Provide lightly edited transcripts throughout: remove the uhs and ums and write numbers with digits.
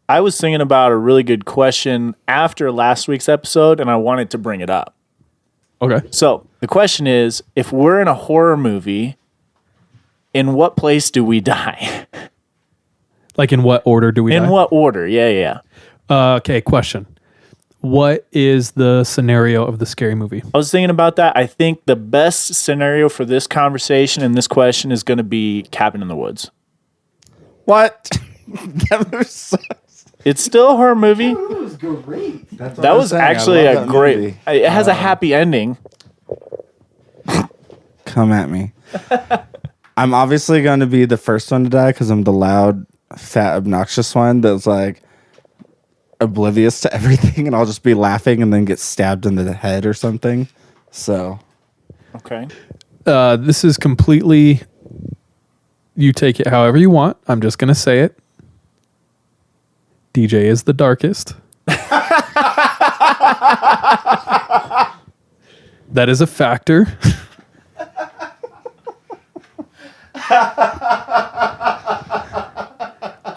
I was thinking about a really good question after last week's episode, and I wanted to bring it up. Okay. So the question is, if we're in a horror movie, in what place do we die? Like in what order do we die? In what order? Yeah. Okay, question. What is the scenario of the scary movie? I was thinking about that. I think the best scenario for this conversation and this question is going to be Cabin in the Woods. What? That movie sucks. It's still a horror movie. It was great. That was actually a great movie. It has a happy ending. Come at me. I'm obviously going to be the first one to die because I'm the loud, fat, obnoxious one that's like oblivious to everything, and I'll just be laughing and then get stabbed in the head or something. So, okay. This is completely. You take it however you want. I'm just going to say it. DJ is the darkest. That is a factor.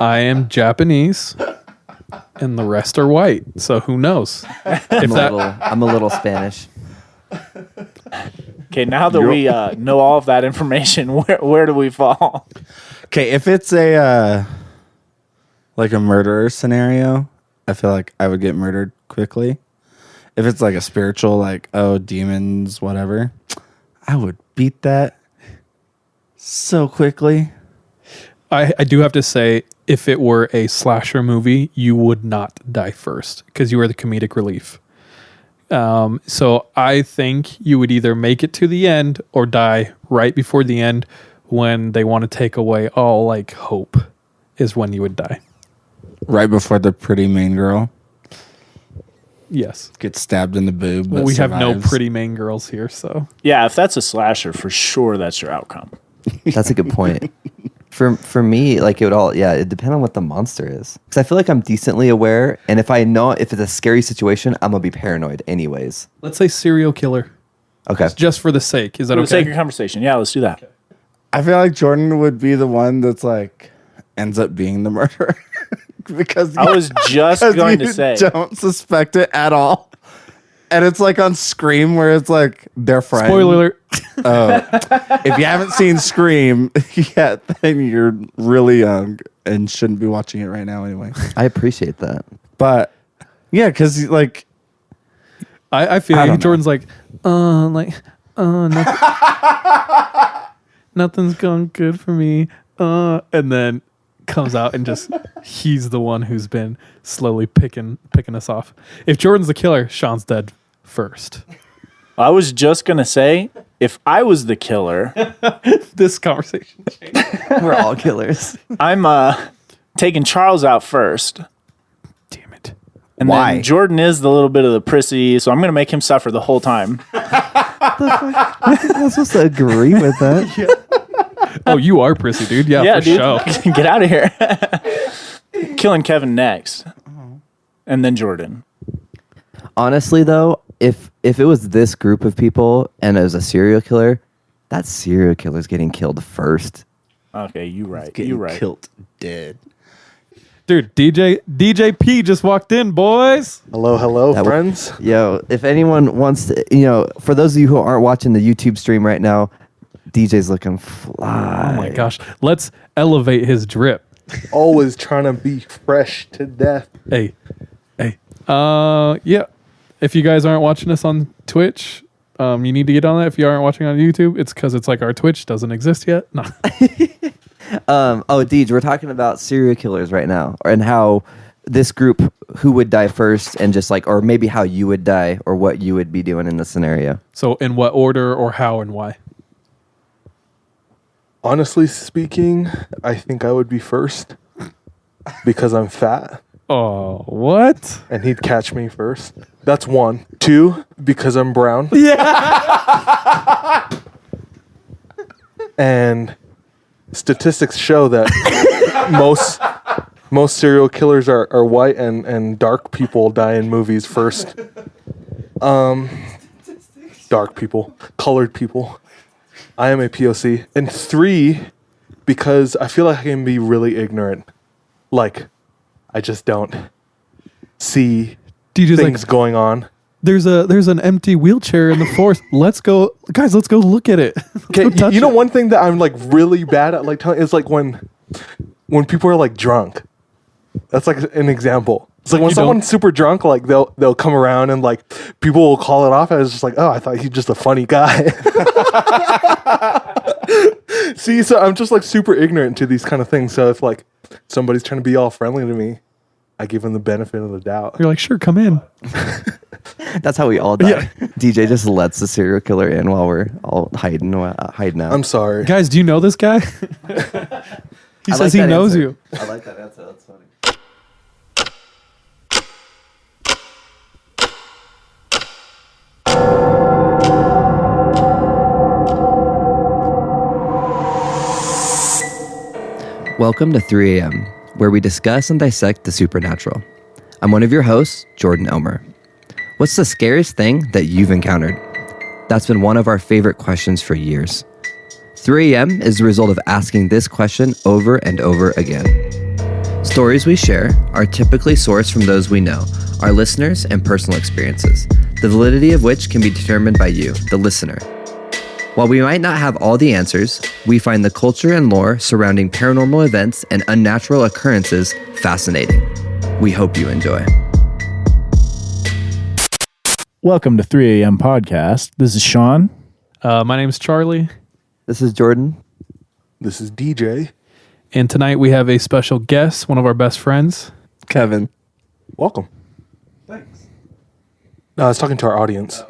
I am Japanese, and the rest are white. So who knows? I'm a little Spanish. Okay, now that we know all of that information, where do we fall? okay, if it's a like a murderer scenario, I feel like I would get murdered quickly. If it's like a spiritual, like, oh, demons, whatever, I would beat that so quickly. I do have to say, if it were a slasher movie, you would not die first because you are the comedic relief. So I think you would either make it to the end or die right before the end when they want to take away all like hope is when you would die. Right before the pretty main girl Yes. gets stabbed in the boob. Well, but we have no survives. pretty main girls here, so. Yeah, if that's a slasher, for sure that's your outcome. That's a good point. For me, like it depends on what the monster is. Because I feel like I'm decently aware, and if I know if it's a scary situation, I'm gonna be paranoid anyways. Let's say serial killer. Okay. Just for the sake. Is that For the sake okay? of conversation, yeah, let's do that. Okay. I feel like Jordan would be the one that's like ends up being the murderer because I was just going to say, don't suspect it at all, and it's like on Scream where it's like they're friends. Spoiler alert. If you haven't seen Scream yet, then you're really young and shouldn't be watching it right now anyway. I appreciate that. But yeah, because like I feel I like don't Jordan's nothing's going good for me. And then comes out and just he's the one who's been slowly picking us off. If Jordan's the killer, Sean's dead first. I was just going to say, if I was the killer, This conversation changed. We're all killers. I'm taking Charles out first. Damn it. And Why? then Jordan is the little bit of the prissy, so I'm going to make him suffer the whole time. I'm supposed to agree with that. Oh, you are prissy, dude. Yeah, for dude. sure. Get out of here. Killing Kevin next. And then Jordan. Honestly, though, if it was this group of people and it was a serial killer, that serial killer's getting killed first. Okay, you right. getting You right. killed dead. Dude, DJ P just walked in, boys. Hello, That friends. Yo, if anyone wants to, for those of you who aren't watching the YouTube stream right now, DJ's looking fly. Oh my gosh. Let's elevate his drip. Always trying to be fresh to death. Hey. Yeah. If you guys aren't watching us on Twitch, you need to get on that. If you aren't watching on YouTube, it's because it's like our Twitch doesn't exist yet. No. Deej, we're talking about serial killers right now, and how this group, who would die first, and just like, or maybe how you would die, or what you would be doing in the scenario. So in what order or how and why? Honestly speaking, I think I would be first because I'm fat Oh, what? and he'd catch me first. That's one. Two, because I'm brown. And statistics show that most serial killers are white and dark people die in movies first. Dark people, colored people. I am a POC. And three, because I feel like I can be really ignorant. Like, I just don't see DJ's things like, going on. there's an empty wheelchair in the forest. Let's go, guys. Let's go look at it. Okay, you know one thing that I'm like really bad at like telling is like when people are like drunk. That's like an example. It's like when you someone's super drunk, like they'll come around and like people will call it off. I was just like, oh, I thought he's just a funny guy. See, so I'm just like super ignorant to these kind of things. So if like somebody's trying to be all friendly to me, I give them the benefit of the doubt. You're like, sure, come in. That's how we all die. DJ just lets the serial killer in while we're all hiding out. I'm sorry. Guys, do you know this guy? He says he knows you. I like that answer. That's funny. Welcome to 3 a.m., where we discuss and dissect the supernatural. I'm one of your hosts, Jordan Elmer. What's the scariest thing that you've encountered? That's been one of our favorite questions for years. 3 a.m. is the result of asking this question over and over again. Stories we share are typically sourced from those we know, our listeners, and personal experiences, the validity of which can be determined by you, the listener. While we might not have all the answers, we find the culture and lore surrounding paranormal events and unnatural occurrences fascinating. We hope you enjoy. Welcome to 3 a.m. podcast. This is Sean. My name's Charlie, This is Jordan. This is DJ. and tonight we have a special guest, one of our best friends. Kevin. Welcome. Thanks. No, I was talking to our audience.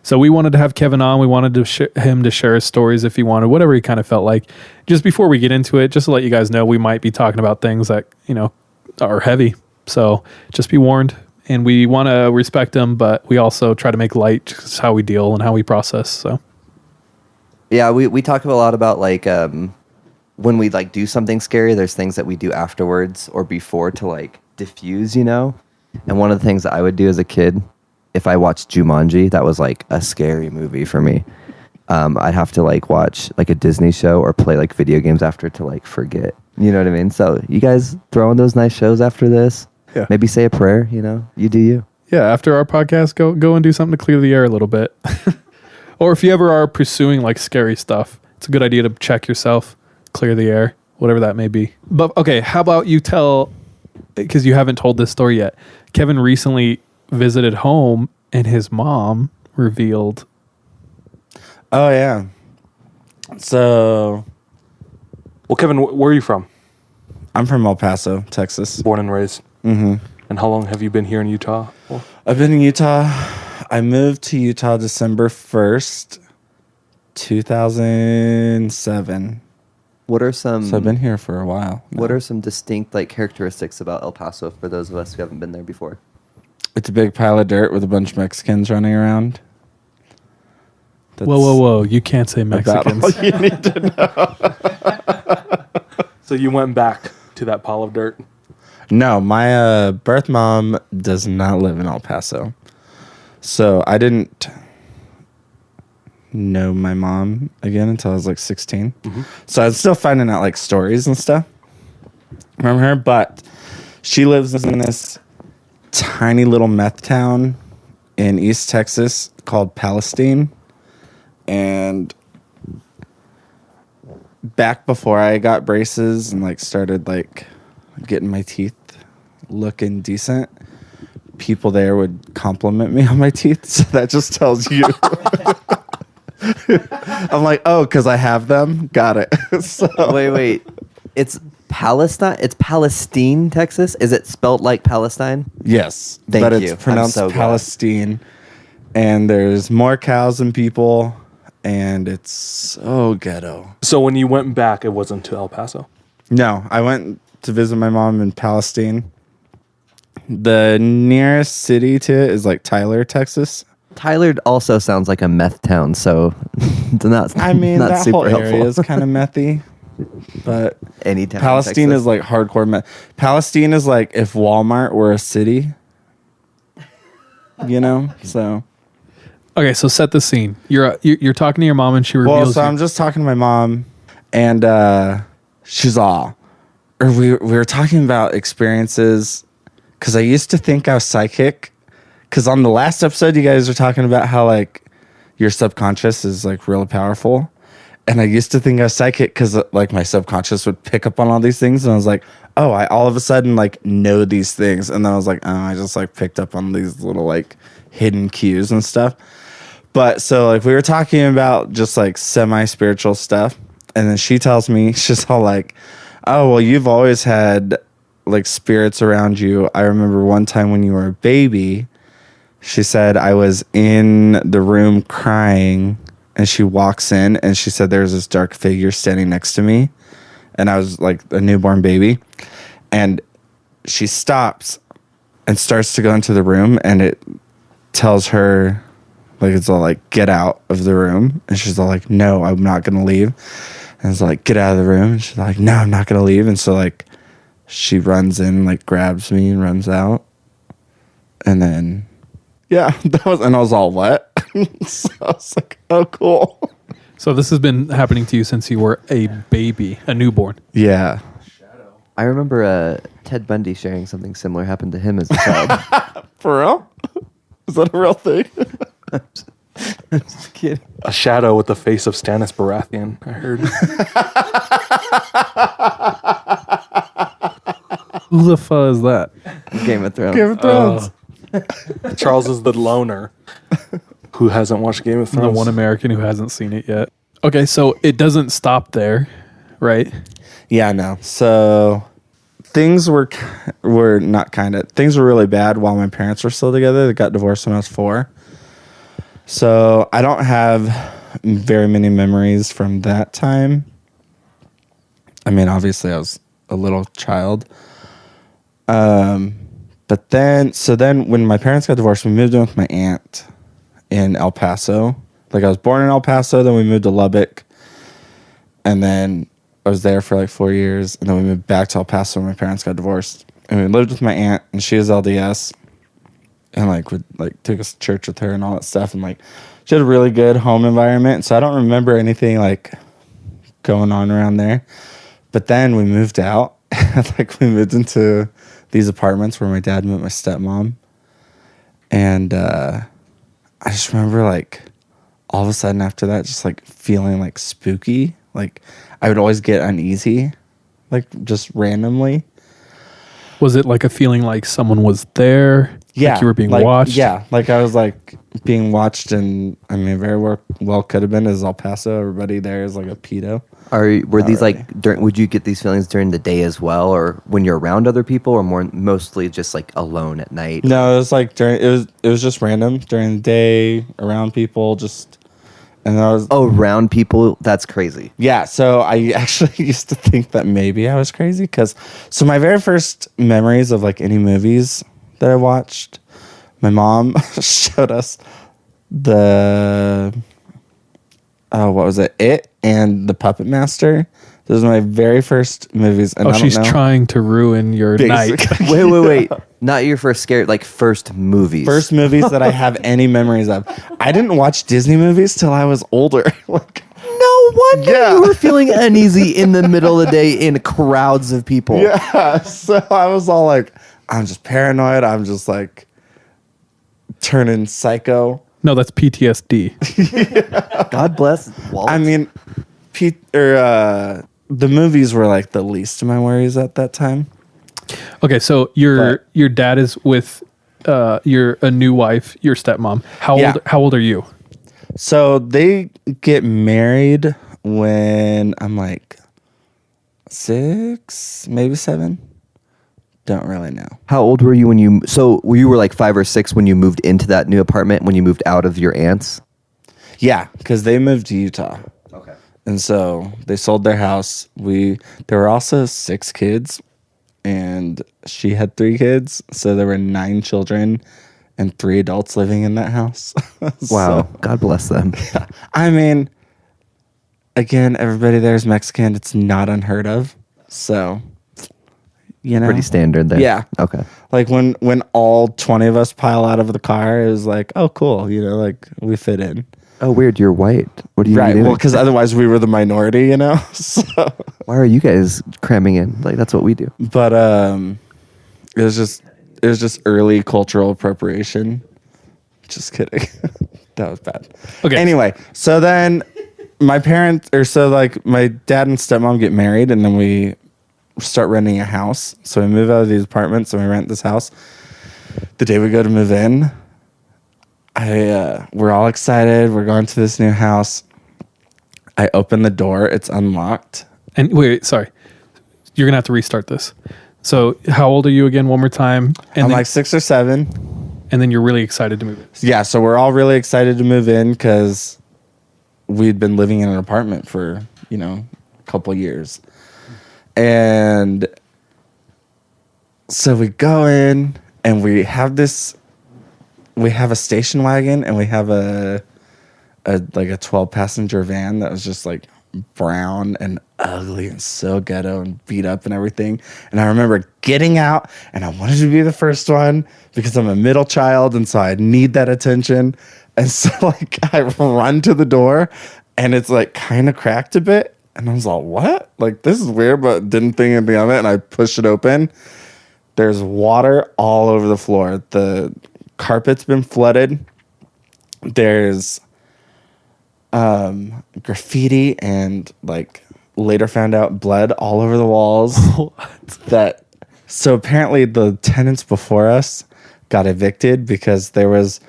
So we wanted to have Kevin on. We wanted to him to share his stories if he wanted, whatever he kind of felt like. Just before we get into it, just to let you guys know, we might be talking about things that, are heavy. So just be warned. And we want to respect him, but we also try to make light just how we deal and how we process. So Yeah, we talk a lot about like when we like do something scary, there's things that we do afterwards or before to like diffuse, And one of the things that I would do as a kid, if I watched Jumanji, that was like a scary movie for me. I'd have to like watch like a Disney show or play like video games after to like forget. You know what I mean? So you guys throw in those nice shows after this. Yeah. Maybe say a prayer, You do you. yeah, after our podcast, go and do something to clear the air a little bit. Or if you ever are pursuing like scary stuff, it's a good idea to check yourself, clear the air, whatever that may be. But okay, how about you tell, because you haven't told this story yet. Kevin recently visited home and his mom revealed. Oh, yeah. So Well, Kevin, where are you from? I'm from El Paso, Texas. Born and raised. Mm-hmm. And how long have you been here in Utah? Well, I've been in Utah. I moved to Utah December 1st, 2007. What are some So I've been here for a while. What now. are some distinct like characteristics about El Paso for those of us who haven't been there before? It's a big pile of dirt with a bunch of Mexicans running around. That's Whoa! You can't say about Mexicans. all you need to know. so you went back to that pile of dirt. No, my birth mom does not live in El Paso. So I didn't know my mom again until I was like 16. Mm-hmm. So I was still finding out like stories and stuff from her. But she lives in this tiny little meth town in East Texas called Palestine. And back before I got braces and like started like getting my teeth looking decent, people there would compliment me on my teeth. So that just tells you. I'm like, oh, because I have them. Got it. So Wait. It's Palestine. It's Palestine, Texas. Is it spelt like Palestine? yes, Thank but you. it's pronounced I'm so glad. Palestine. And there's more cows than people. And it's so ghetto. So when you went back, it wasn't to El Paso. No, I went to visit my mom in Palestine. The nearest city to it is like Tyler, Texas. Tyler also sounds like a meth town, so not. I mean, not that super whole helpful. area is kind of methy. But Any town in Palestine Texas. is like hardcore meth. Palestine is like if Walmart were a city. So. Okay, so set the scene. You're talking to your mom and she reveals. Well, so I'm just talking to my mom, And she's all, or we were talking about experiences, because I used to think I was psychic. Because on the last episode, you guys were talking about how like your subconscious is like really powerful. And I used to think I was psychic because like my subconscious would pick up on all these things. And I was like, oh, I all of a sudden like know these things. And then I was like, oh, I just like picked up on these little like hidden cues and stuff. But so like we were talking about just like semi-spiritual stuff. And then she tells me, she's all like, oh, well, you've always had like spirits around you. I remember one time when you were a baby, she said I was in the room crying, and she walks in and she said there's this dark figure standing next to me. And I was like a newborn baby. And she stops and starts to go into the room, and it tells her, like, it's all like, get out of the room. And she's all like, no, I'm not going to leave. And it's like, get out of the room. And she's like, no, I'm not going to leave. And so like she runs in, like grabs me and runs out. And then, yeah, and I was all, what? So I was like, oh, cool. So this has been happening to you since you were a baby, a newborn. Yeah. I remember Ted Bundy sharing something similar happened to him as a child. For real? Is that a real thing? I'm just kidding. A shadow with the face of Stannis Baratheon, I heard. Who the fuck is that? Game of Thrones. Game of Thrones. Charles is the loner who hasn't watched Game of The Thrones. one American who hasn't seen it yet. Okay, so it doesn't stop there, right? Yeah, no. So things were not kind of, things were really bad while my parents were still together. They got divorced when I was 4. So I don't have very many memories from that time. I mean, obviously I was a little child. But then when my parents got divorced, we moved in with my aunt in El Paso. Like I was born in El Paso, then we moved to Lubbock. And then I was there for like 4 years. And then we moved back to El Paso when my parents got divorced. And we lived with my aunt, and she was LDS. And like would like took us to church with her and all that stuff. And like she had a really good home environment. So I don't remember anything like going on around there. But then we moved out. Like we moved into these apartments where my dad met my stepmom. And I just remember like all of a sudden after that just like feeling like spooky. Like I would always get uneasy, like just randomly. Was it like a feeling like someone was there? Yeah. Like you were being like, watched? Yeah. Like I was like being watched, and I mean, very well could have been as El Paso. Everybody there is like a pedo. Were these really. like during? Would you get these feelings during the day as well, or when you're around other people, or mostly just like alone at night? No, it was like it was just random during the day, around people, just, and I was Around people, that's crazy. yeah. So I actually used to think that maybe I was crazy, because so my very first memories of like any movies that I watched, my mom showed us the what was it? It and the Puppet Master. Those are my very first movies. And Oh, I don't she's know. trying to ruin your night. Basically. Wait. Not your first scare, like first movies. First movies that I have any memories of. I didn't watch Disney movies till I was older. Like, No wonder Yeah. you were feeling uneasy in the middle of the day in crowds of people. yeah. So I was all like, I'm just paranoid. I'm just like turning psycho. No, that's PTSD. God bless Walt. I mean, the movies were like the least of my worries at that time. Okay, so your dad is with your a new wife, your stepmom. Yeah. How old are you? So they get married when I'm like 6, maybe 7. Don't really know. How old were you when you? So you were like 5 or 6 when you moved into that new apartment when you moved out of your aunt's. Yeah, because they moved to Utah. Okay. And so they sold their house. There were also 6 kids, and she had 3 kids. So there were 9 children and 3 adults living in that house. Wow. So, God bless them. I mean, again, everybody there is Mexican. It's not unheard of. So, you know. Pretty standard there. Yeah. Okay. Like when all 20 of us pile out of the car, it was like, oh, cool. You know, like we fit in. Oh, weird. You're white. What are you Right. doing? Well, because otherwise we were the minority, you know. So, Why are you guys cramming in? Like, that's what we do. but it was just early cultural appropriation. Just kidding. That was bad. Okay. Anyway, so then my dad and stepmom get married, and then we start renting a house. So we move out of these apartments and we rent this house. The day we go to move in, we're all excited. We're going to this new house. I open the door. It's unlocked. And wait, sorry. You're going to have to restart this. So how old are you again one more time? And I'm then, like 6 or 7. and then you're really excited to move in. Yeah, so we're all really excited to move in because we'd been living in an apartment for, a couple years. And so we go in and we have a station wagon and we have a 12 passenger van that was just like brown and ugly and so ghetto and beat up and everything. And I remember getting out and I wanted to be the first one because I'm a middle child and so I need that attention. And so like I run to the door and it's like kind of cracked a bit. And I was like, what? Like this is weird, but didn't think anything of it. And I pushed it open. There's water all over the floor. The carpet's been flooded. There's graffiti and like later found out blood all over the walls. So apparently the tenants before us got evicted because there was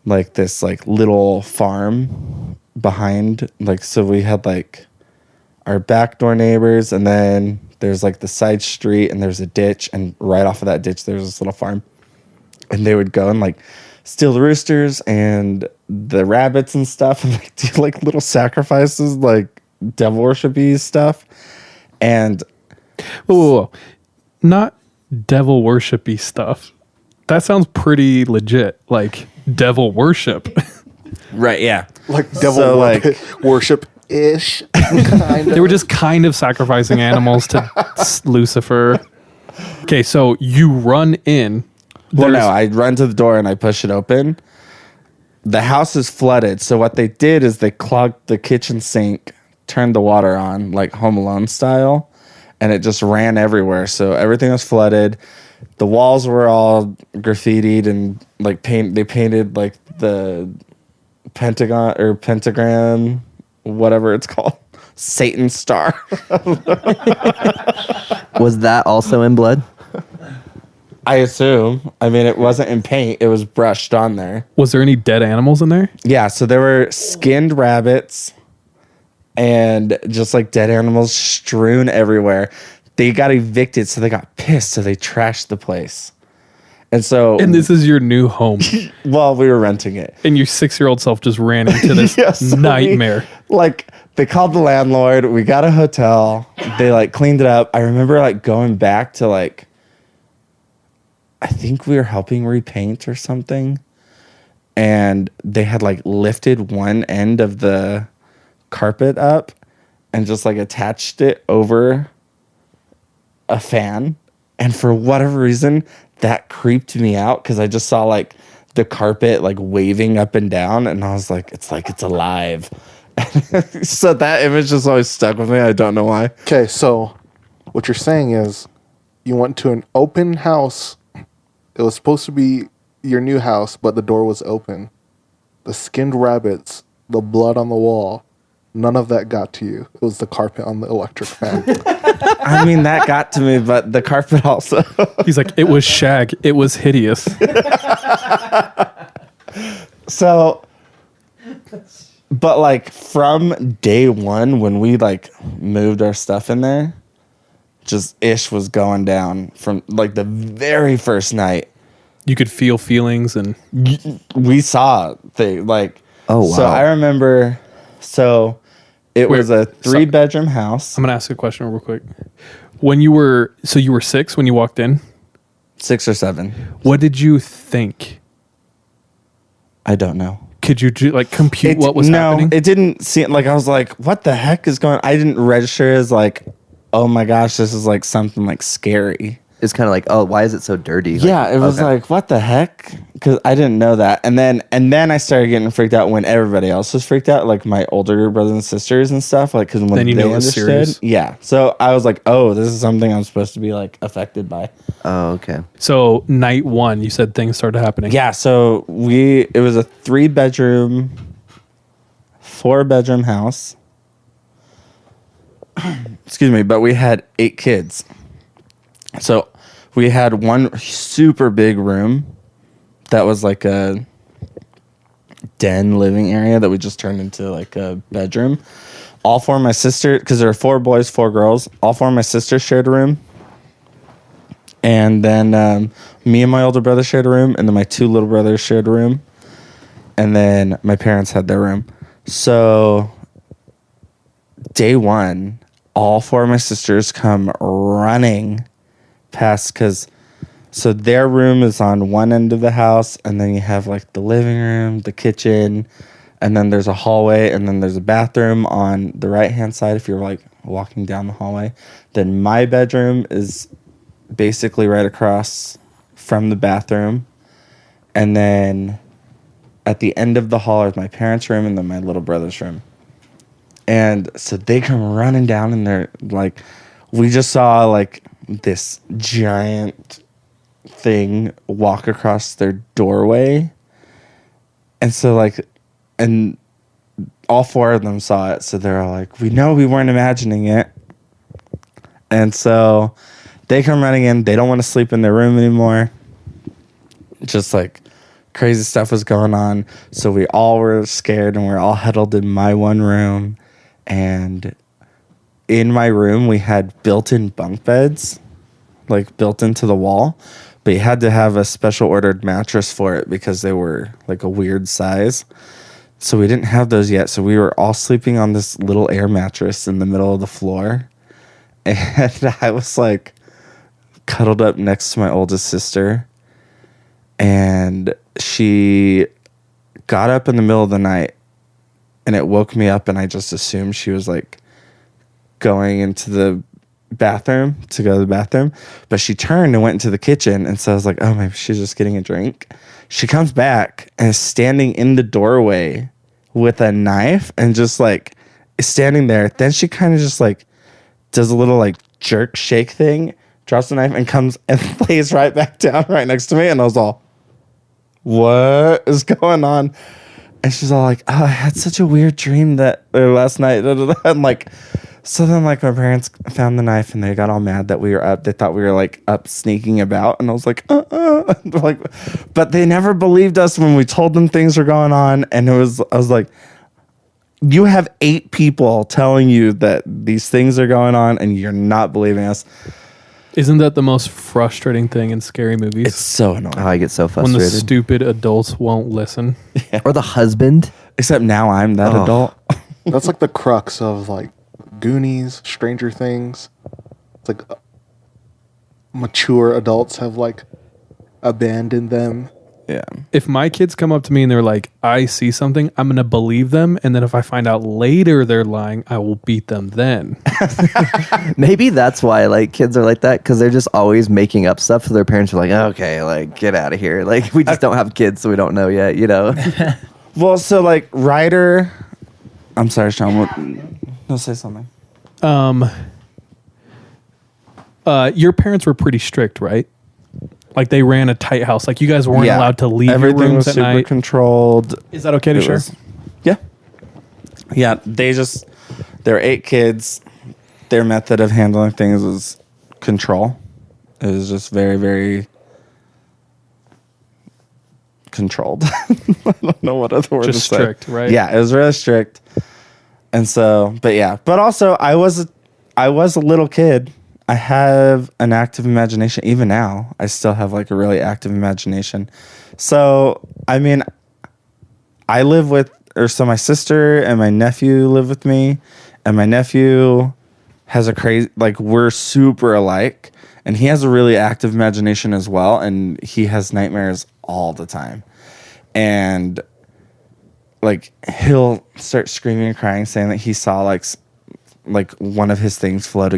like this like little farm behind, like, so we had like our backdoor neighbors and then there's like the side street and there's a ditch, and right off of that ditch there's this little farm, and they would go and like steal the roosters and the rabbits and stuff and like do like little sacrifices, like devil worship-y stuff. And Whoa. Not devil worship-y stuff. That sounds pretty legit. Like devil worship. right, yeah, Like devil So, like- worship-ish. Kind They were just kind of sacrificing animals to Lucifer. Okay, so you run in. well, no, There's- I run to the door and I push it open. The house is flooded, so what they did is they clogged the kitchen sink, turned the water on like Home Alone style, and it just ran everywhere. So everything was flooded. The walls were all graffitied and like they painted like the pentagram, whatever it's called, Satan star. Was that also in blood? I assume. I mean, it wasn't in paint; it was brushed on there. Was there any dead animals in there? Yeah, so there were skinned rabbits and just like dead animals strewn everywhere. They got evicted, so they got pissed, so they trashed the place. And so, And this is your new home. well, we were renting it. And your 6-year-old self just ran into this Yeah, so nightmare. They called the landlord. We got a hotel. They like cleaned it up. I remember like going back to like, I think we were helping repaint or something. And they had like lifted one end of the carpet up and just like attached it over a fan. And for whatever reason, that creeped me out because I just saw like the carpet like waving up and down. And I was like it's alive. So that image just always stuck with me. I don't know why. Okay, so what you're saying is you went to an open house. It was supposed to be your new house, but the door was open. The skinned rabbits, the blood on the wall, none of that got to you. It was the carpet on the electric fan. I mean, that got to me, but the carpet also. He's like, it was shag. It was hideous. So, but like from day one, when we like moved our stuff in there, just ish was going down from like the very first night. You could feel feelings and We saw things like, Oh, wow. So I remember, so it was a 3-bedroom house, I'm gonna ask a question real quick. When you were 6 when you walked in, 6 or 7. what did you think? I don't know. Could you like compute what was happening? It didn't seem like, I was like, what the heck is going on? I didn't register as like, oh my gosh, this is like something like scary. It's kind of like, oh, why is it so dirty? Yeah, it was okay. like, what the heck? Because I didn't know that. And then I started getting freaked out when everybody else was freaked out, like my older brothers and sisters and stuff. Like, because when Then you they knew it was understood, serious. yeah. So I was like, oh, this is something I'm supposed to be like affected by. Oh, okay. So night 1, you said things started happening. Yeah. So it was a 3-bedroom, 4-bedroom house. Excuse me, but we had 8 kids. So we had one super big room that was like a den living area that we just turned into like a bedroom. All 4 of my sisters, because there were 4 boys, 4 girls, all 4 of my sisters shared a room. And then me and my older brother shared a room, and then my 2 little brothers shared a room. And then my parents had their room. So day 1, all 4 of my sisters come running past, so their room is on one end of the house, and then you have like the living room, the kitchen, and then there's a hallway, and then there's a bathroom on the right hand side if you're like walking down the hallway. Then my bedroom is basically right across from the bathroom, and then at the end of the hall is my parents' room and then my little brother's room. And so they come running down, and they're like, we just saw like this giant thing walk across their doorway. And so like, and all 4 of them saw it. So they're all like, we know we weren't imagining it. And so they come running in. They don't want to sleep in their room anymore. Just like crazy stuff was going on. So we all were scared, and we're all huddled in my one room. And in my room, we had built-in bunk beds, like built into the wall, but you had to have a special ordered mattress for it because they were like a weird size. So we didn't have those yet. So we were all sleeping on this little air mattress in the middle of the floor. And I was like cuddled up next to my oldest sister. And she got up in the middle of the night, and it woke me up, and I just assumed she was like going into the bathroom to go to the bathroom, but she turned and went into the kitchen. And so I was like, oh, maybe she's just getting a drink. She comes back and is standing in the doorway with a knife and just like is standing there. Then she kind of just like does a little like jerk shake thing, drops the knife, and comes and lays right back down right next to me. And I was all, what is going on? And she's all like, oh, I had such a weird dream that last night. And like, so then like my parents found the knife, and they got all mad that we were up. They thought we were like up sneaking about. And I was like, like, but they never believed us when we told them things were going on. And I was like, you have 8 people telling you that these things are going on, and you're not believing us. Isn't that the most frustrating thing in scary movies? It's so annoying. Oh, I get so when the frustrated. stupid adults won't listen. Or the husband. Except now I'm that Oh. adult. That's like the crux of like Goonies, Stranger Things. It's like mature adults have like abandoned them. Yeah. If my kids come up to me and they're like, I see something, I'm going to believe them. And then if I find out later they're lying, I will beat them then. Maybe that's why like kids are like that, because they're just always making up stuff. So their parents are like, okay, like get out of here. Like we just don't have kids, so we don't know yet, you know? Well, so like Ryder, I'm sorry, Sean. No, say something. Your parents were pretty strict, right? Like they ran a tight house. Like you guys weren't allowed to leave Everything your rooms was at super night. controlled. Is that okay to It share? was- yeah. Yeah. There were 8 kids. Their method of handling things was control. It was just very, very controlled. I don't know what other word Just to say. strict, right? Yeah, it was really strict. And so, but also I was a little kid. I have an active imagination. Even now, I still have like a really active imagination. So, I mean, so my sister and my nephew live with me, and my nephew has a crazy, like we're super alike, and he has a really active imagination as well, and he has nightmares all the time. And like he'll start screaming and crying, saying that he saw like one of his things float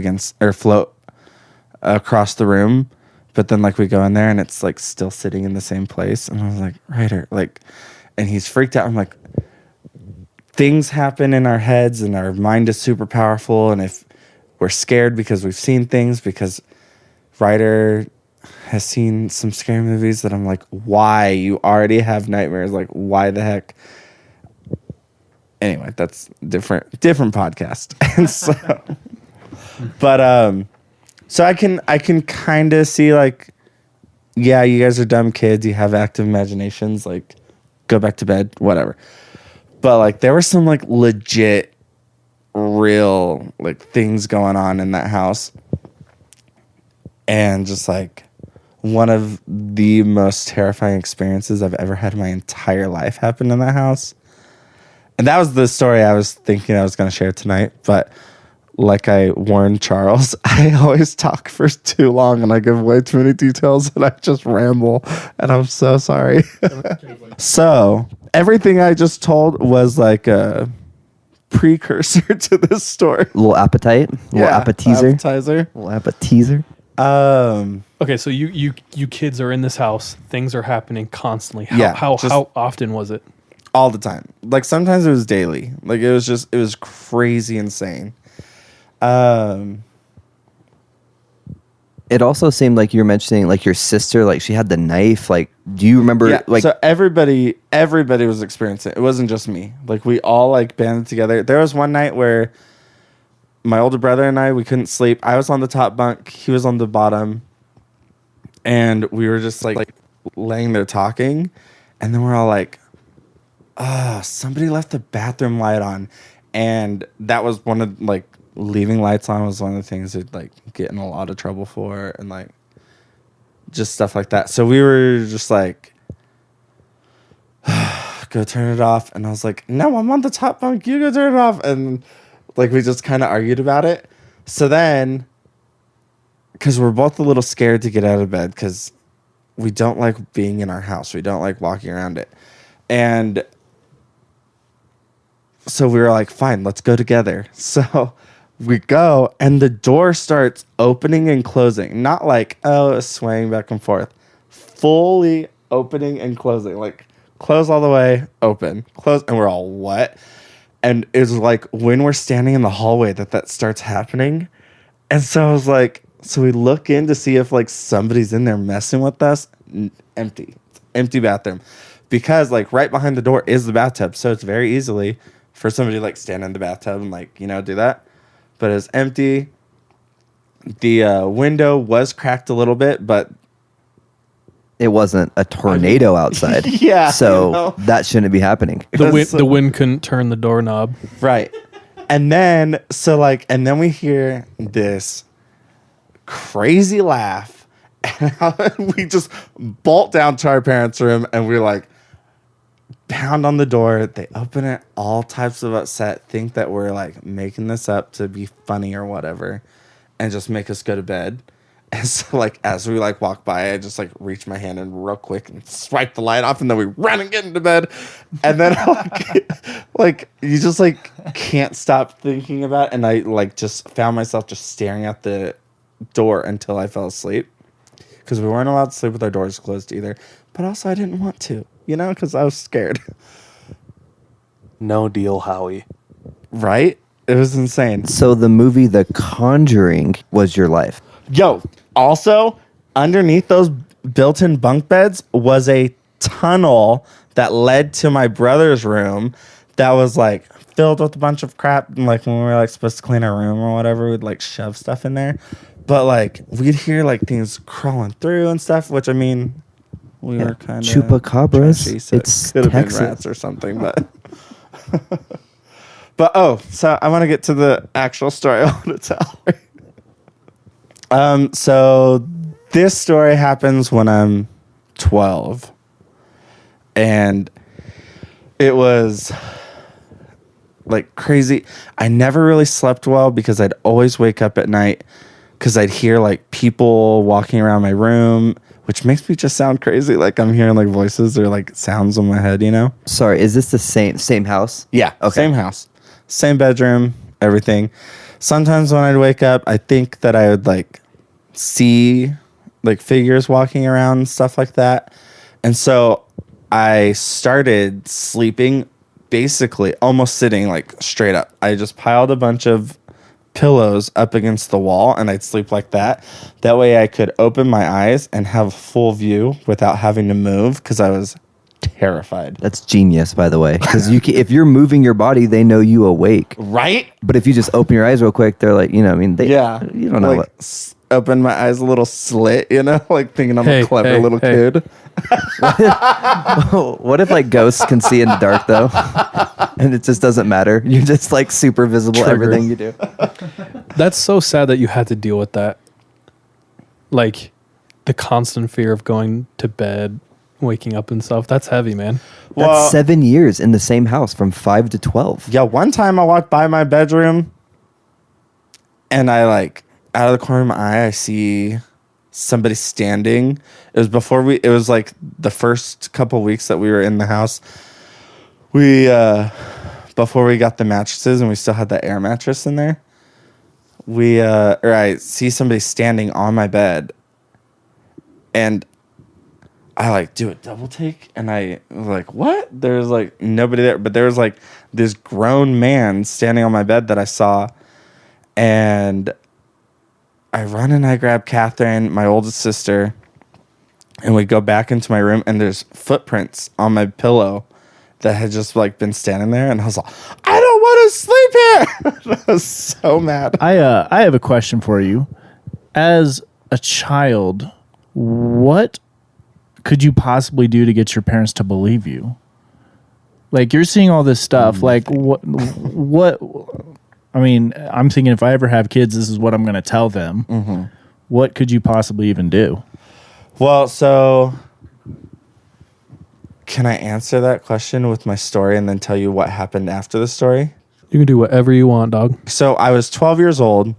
across the room But then like we go in there and it's like still sitting in the same place. And I was like, Ryder, like, and he's freaked out. I'm like, things happen in our heads and our mind is super powerful. And if we're scared because we've seen things, because Ryder has seen some scary movies that I'm like, why? You already have nightmares. Like, why the heck? Anyway, that's different podcast. And so, but so I can kind of see like, yeah, you guys are dumb kids. You have active imaginations. Like, go back to bed, whatever. But like, there were some like legit, real like things going on in that house, and just like one of the most terrifying experiences I've ever had in my entire life happened in that house. And that was the story I was thinking I was going to share tonight. But like I warned Charles, I always talk for too long and I give way too many details and I just ramble. And I'm so sorry. So everything I just told was like a precursor to this story. Little appetite, little appetizer, little appetizer. Okay, so you kids are in this house. Things are happening constantly. Yeah, How often was it? All the time. Like sometimes it was daily. Like it was crazy insane. It also seemed like you were mentioning like your sister, like she had the knife. Like, do you remember? Yeah, Like, so everybody was experiencing it. It wasn't just me. Like we all like banded together. There was one night where my older brother and we couldn't sleep. I was on the top bunk. He was on the bottom. And we were just like laying there talking. And then we're all like, somebody left the bathroom light on. And that was one of like leaving lights on was one of the things that like get in a lot of trouble for, and like just stuff like that. So we were just like, go turn it off. And I was like, no, I'm on the top bunk. You go turn it off. And like we just kind of argued about it. So then, because we're both a little scared to get out of bed because we don't like being in our house. We don't like walking around it. And so we were like, fine, let's go together. So we go and the door starts opening and closing. Not like, swaying back and forth. Fully opening and closing. Like close all the way, open, close. And we're all, what? And it's like when we're standing in the hallway that starts happening. And so I was like, so we look in to see if like somebody's in there messing with us. Empty. Empty bathroom. Because like right behind the door is the bathtub. So it's very easily for somebody to like stand in the bathtub and like, do that. But it's empty. The window was cracked a little bit, but it wasn't a tornado outside. Yeah. So that shouldn't be happening. The wind couldn't turn the doorknob. Right. And then we hear this crazy laugh. And we just bolt down to our parents' room and we're like, pound on the door. They open it, all types of upset, think that we're like making this up to be funny or whatever, and just make us go to bed. And so like as we like walk by, I just like reach my hand in real quick and swipe the light off, and then we run and get into bed. And then like you just like can't stop thinking about it. And I like just found myself just staring at the door until I fell asleep, because we weren't allowed to sleep with our doors closed either. But also I didn't want to, because I was scared. No deal, Howie. Right? It was insane. So the movie The Conjuring was your life. Yo, also, underneath those built-in bunk beds was a tunnel that led to my brother's room that was like filled with a bunch of crap. And like when we were like supposed to clean our room or whatever, we'd like shove stuff in there. But like we'd hear like things crawling through and stuff, which I mean, we were kind of chupacabras. Trashy, so It's could have been Texas. rats or something, but so I want to get to the actual story I want to tell. So this story happens when I'm 12, and it was like crazy. I never really slept well because I'd always wake up at night because I'd hear like people walking around my room, which makes me just sound crazy. Like I'm hearing like voices or like sounds in my head, Sorry, is this the same house? Yeah. Okay. Same house, same bedroom, everything. Sometimes when I'd wake up, I think that I would like see like figures walking around and stuff like that. And so I started sleeping basically almost sitting like straight up. I just piled a bunch of pillows up against the wall and I'd sleep like that. That way I could open my eyes and have full view without having to move because I was terrified. That's genius, by the way. Because if you're moving your body, they know you awake. Right? But if you just open your eyes real quick, they're like, you know, I mean, you don't know like, what. Open my eyes a little slit, you know, like thinking I'm a clever little kid. What if like ghosts can see in the dark though, and it just doesn't matter? You're just like super visible. Trigger. Everything you do. That's so sad that you had to deal with that. Like the constant fear of going to bed, waking up and stuff. That's heavy, man. That's 7 years in the same house from 5 to 12. Yeah, one time I walked by my bedroom and I like out of the corner of my eye I see somebody standing. It was like the first couple weeks that we were in the house. We before we got the mattresses and we still had that air mattress in there. I see somebody standing on my bed and I like do a double take and I was like, what? There's like nobody there, but there was like this grown man standing on my bed that I saw, and I run and I grab Catherine, my oldest sister, and we go back into my room and there's footprints on my pillow that had just like been standing there, and I was like, I don't want to sleep here. I was so mad. I have a question for you. As a child, what could you possibly do to get your parents to believe you? Like, you're seeing all this stuff. Like, what? I mean, I'm thinking if I ever have kids, this is what I'm going to tell them. Mm-hmm. What could you possibly even do? Well, so can I answer that question with my story and then tell you what happened after the story? You can do whatever you want, dog. So I was 12 years old.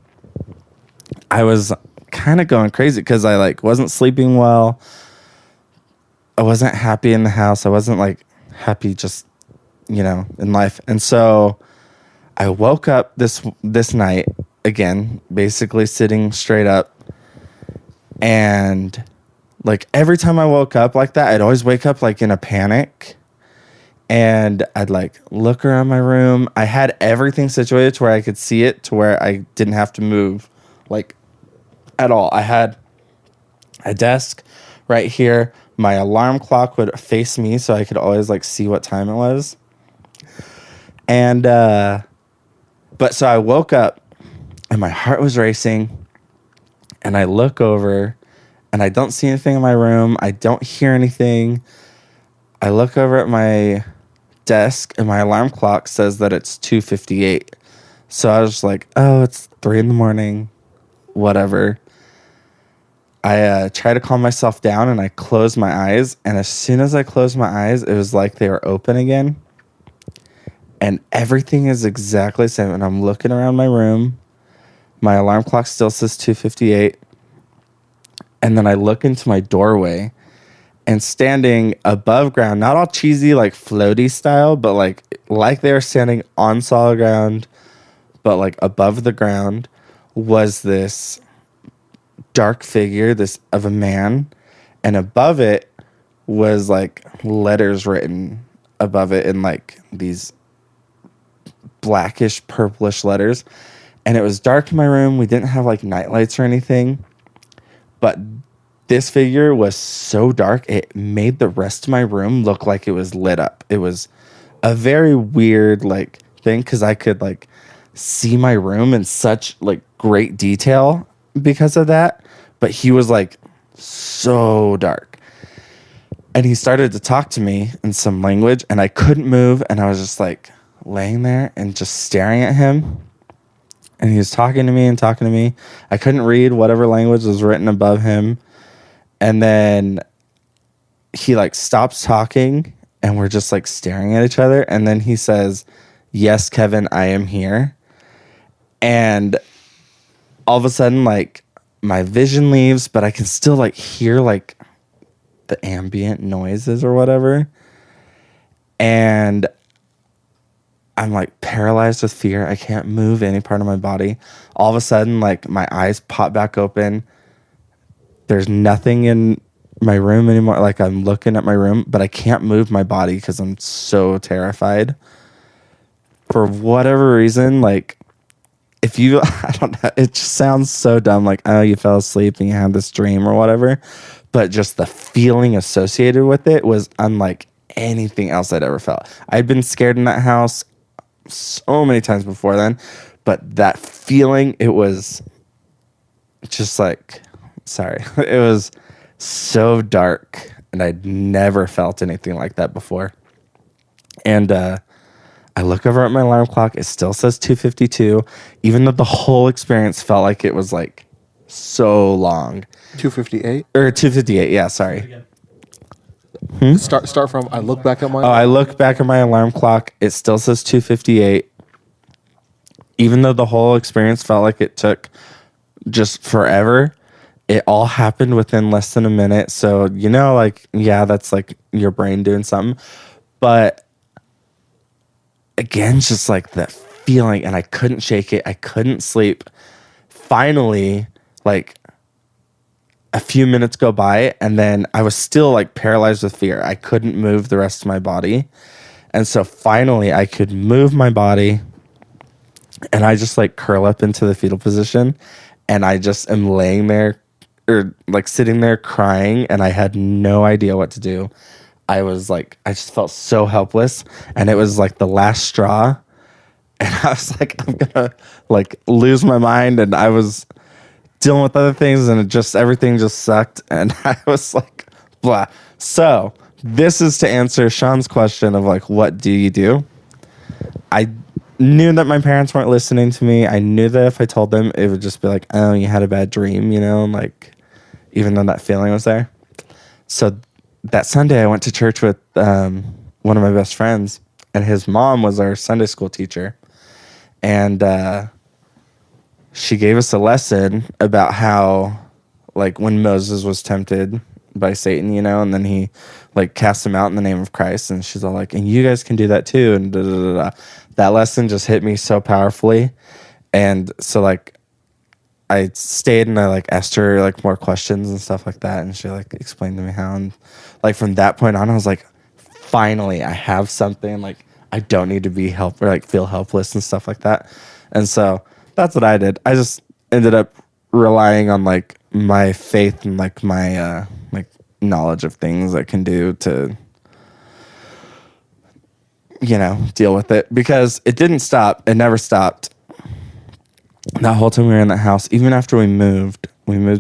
I was kind of going crazy because I like wasn't sleeping well. I wasn't happy in the house. I wasn't like happy just, in life. And so I woke up this night again, basically sitting straight up. And like every time I woke up like that, I'd always wake up like in a panic. And I'd like look around my room. I had everything situated to where I could see it, to where I didn't have to move like at all. I had a desk right here. My alarm clock would face me so I could always like see what time it was. And but so I woke up and my heart was racing, and I look over and I don't see anything in my room. I don't hear anything. I look over at my desk and my alarm clock says that it's 2:58. So I was just like, oh, it's 3 a.m, whatever. I try to calm myself down and I close my eyes. And as soon as I closed my eyes, it was like they were open again. And everything is exactly the same. And I'm looking around my room. My alarm clock still says 2:58. And then I look into my doorway, and standing above ground, not all cheesy, like floaty style, but like they were standing on solid ground, but like above the ground, was this dark figure, of a man, and above it was like letters written above it in like these blackish purplish letters. And it was dark in my room. We didn't have like night lights or anything, but this figure was so dark it made the rest of my room look like it was lit up. It was a very weird like thing because I could like see my room in such like great detail because of that. But he was like so dark. And he started to talk to me in some language, and I couldn't move. And I was just like laying there and just staring at him. And he was talking to me and talking to me. I couldn't read whatever language was written above him. And then he like stops talking, and we're just like staring at each other. And then he says, "Yes, Kevin, I am here." And all of a sudden, like, my vision leaves, but I can still like hear like the ambient noises or whatever. And I'm like paralyzed with fear. I can't move any part of my body. All of a sudden, like my eyes pop back open there's nothing in my room anymore. Like I'm looking at my room, but I can't move my body because I'm so terrified. For whatever reason, like if you, I don't know, it just sounds so dumb. Like, oh, you fell asleep and you had this dream or whatever. But just the feeling associated with it was unlike anything else I'd ever felt. I'd been scared in that house so many times before then, but that feeling, it was just like, sorry, it was so dark, and I'd never felt anything like that before. And I look over at my alarm clock, it still says 2:52, even though the whole experience felt like it was like so long. 2:58. Or 2:58, yeah, sorry. Start from. I look back at my. Oh, I look back at my alarm clock. It still says 2:58. Even though the whole experience felt like it took just forever, it all happened within less than a minute. So, you know, like, yeah, that's like your brain doing something. But again, just like that feeling, and I couldn't shake it. I couldn't sleep. Finally, like, a few minutes go by, and then I was still like paralyzed with fear. I couldn't move the rest of my body. And so finally I could move my body, and I just like curl up into the fetal position, and I just am laying there or like sitting there crying, and I had no idea what to do. I was like, I just felt so helpless, and it was like the last straw. And I was like, I'm gonna like lose my mind, and I was dealing with other things, and everything just sucked, and I was like, blah. So this is to answer Sean's question of like, what do you do? I knew that my parents weren't listening to me. I knew that if I told them, it would just be like, oh, you had a bad dream, you know, like, even though that feeling was there. So that Sunday I went to church with one of my best friends, and his mom was our Sunday school teacher. And she gave us a lesson about how, like, when Moses was tempted by Satan, you know, and then he, like, cast him out in the name of Christ. And she's all like, and you guys can do that too. And da, da, da, da. That lesson just hit me so powerfully. And so, like, I stayed and I, like, asked her, like, more questions and stuff like that. And she, like, explained to me how. And, like, from that point on, I was like, finally, I have something. Like, I don't need to be feel helpless and stuff like that. And so that's what I did. I just ended up relying on like my faith and like my like knowledge of things I can do to, you know, deal with it, because it didn't stop. It never stopped. That whole time we were in that house, even after we moved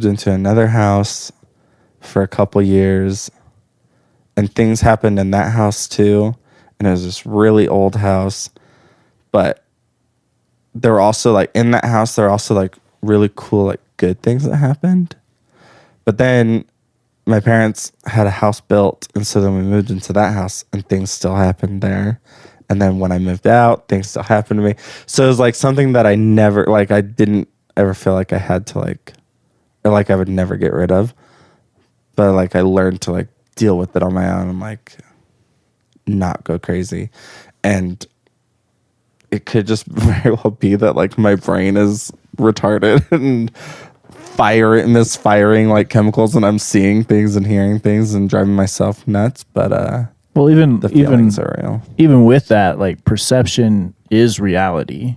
into another house for a couple years, and things happened in that house too. And it was this really old house, but there were also like in that house, there were also like really cool, like good things that happened. But then my parents had a house built. And so then we moved into that house, and things still happened there. And then when I moved out, things still happened to me. So it was like something that I never, like, I didn't ever feel like I had to like, or like I would never get rid of. But like I learned to like deal with it on my own and like not go crazy. And it could just very well be that like my brain is retarded and misfiring like chemicals, and I'm seeing things and hearing things and driving myself nuts. But well, the feelings are real. Even with that, like, perception is reality.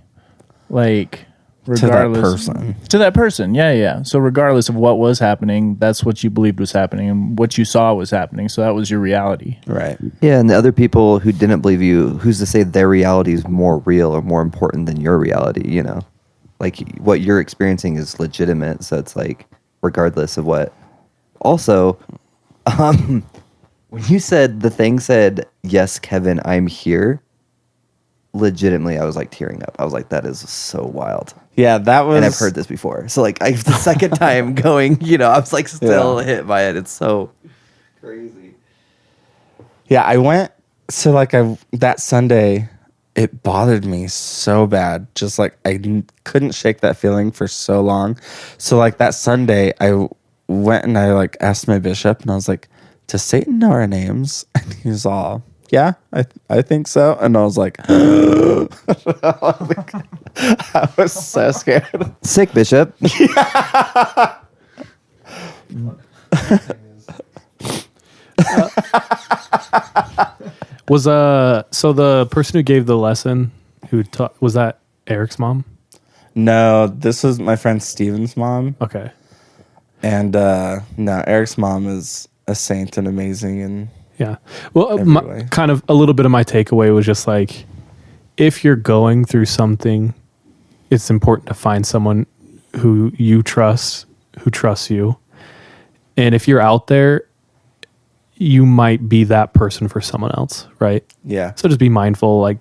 Like, regardless to that person, yeah. So regardless of what was happening, that's what you believed was happening, and what you saw was happening. So that was your reality, right? Yeah, and the other people who didn't believe you, who's to say their reality is more real or more important than your reality? You know, like what you're experiencing is legitimate. So it's like, regardless of what. Also, when you said the thing said, "Yes, Kevin, I'm here," legitimately, I was like tearing up. I was like, that is so wild. Yeah, that was. And I've heard this before. So like, the second time going, you know, I was like still hit by it. It's so crazy. Yeah, I went. So like that Sunday, it bothered me so bad. Just like couldn't shake that feeling for so long. So like that Sunday, I went and I like asked my bishop, and I was like, does Satan know our names? And he was all, yeah, I think so. And I was like, I was so scared. Sick, Bishop. Was so the person who gave the lesson who taught, was that Eric's mom? No, this was my friend Steven's mom. Okay. And no, Eric's mom is a saint and amazing. And Yeah. Well, Every way. kind of a little bit of my takeaway was just like, if you're going through something, it's important to find someone who you trust, who trusts you. And if you're out there, you might be that person for someone else, right? yeah, So just be mindful. Like,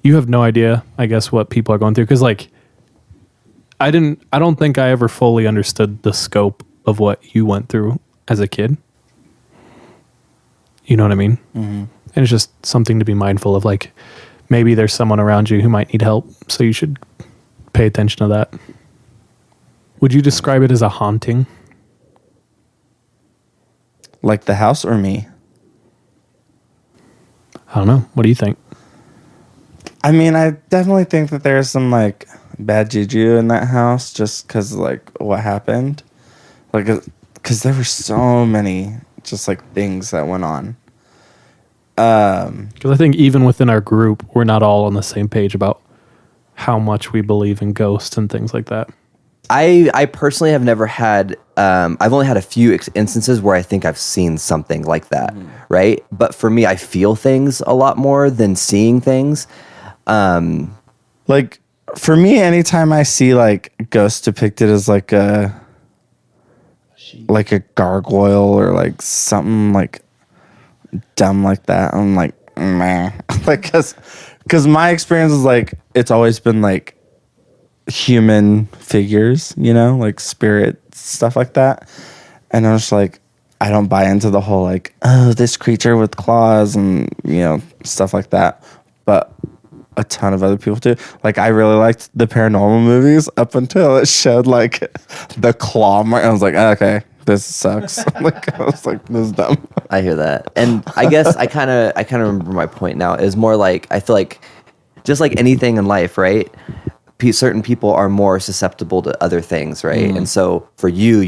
you have no idea, I guess, what people are going through. Because, like, I don't think I ever fully understood the scope of what you went through as a kid. You know what I mean? Mm-hmm. And it's just something to be mindful of. Like, maybe there's someone around you who might need help, so you should pay attention to that. Would you describe it as a haunting? like the house or me. I don't know. What do you think? I mean, I definitely think that there's some like bad juju in that house, just because like what happened, like because there were so many just like things that went on. Because I think even within our group, we're not all on the same page about how much we believe in ghosts and things like that. I personally have never had, I've only had a few instances where I think I've seen something like that, right? But for me, I feel things a lot more than seeing things. Like for me, anytime I see like ghosts depicted as like a gargoyle or like something like dumb like that, I'm like, meh. Like because my experience is like it's always been like human figures, you know, like spirit stuff like that. And I'm just like, I don't buy into the whole like, oh, this creature with claws and you know stuff like that. But a ton of other people do. Like I really liked the paranormal movies up until it showed like the claw mark. I was like, okay, this sucks. Like I was like, this is dumb. I hear that. And I guess I kind of remember my point now. Is more like, I feel like just like anything in life, right? Certain people are more susceptible to other things, right? And so for you,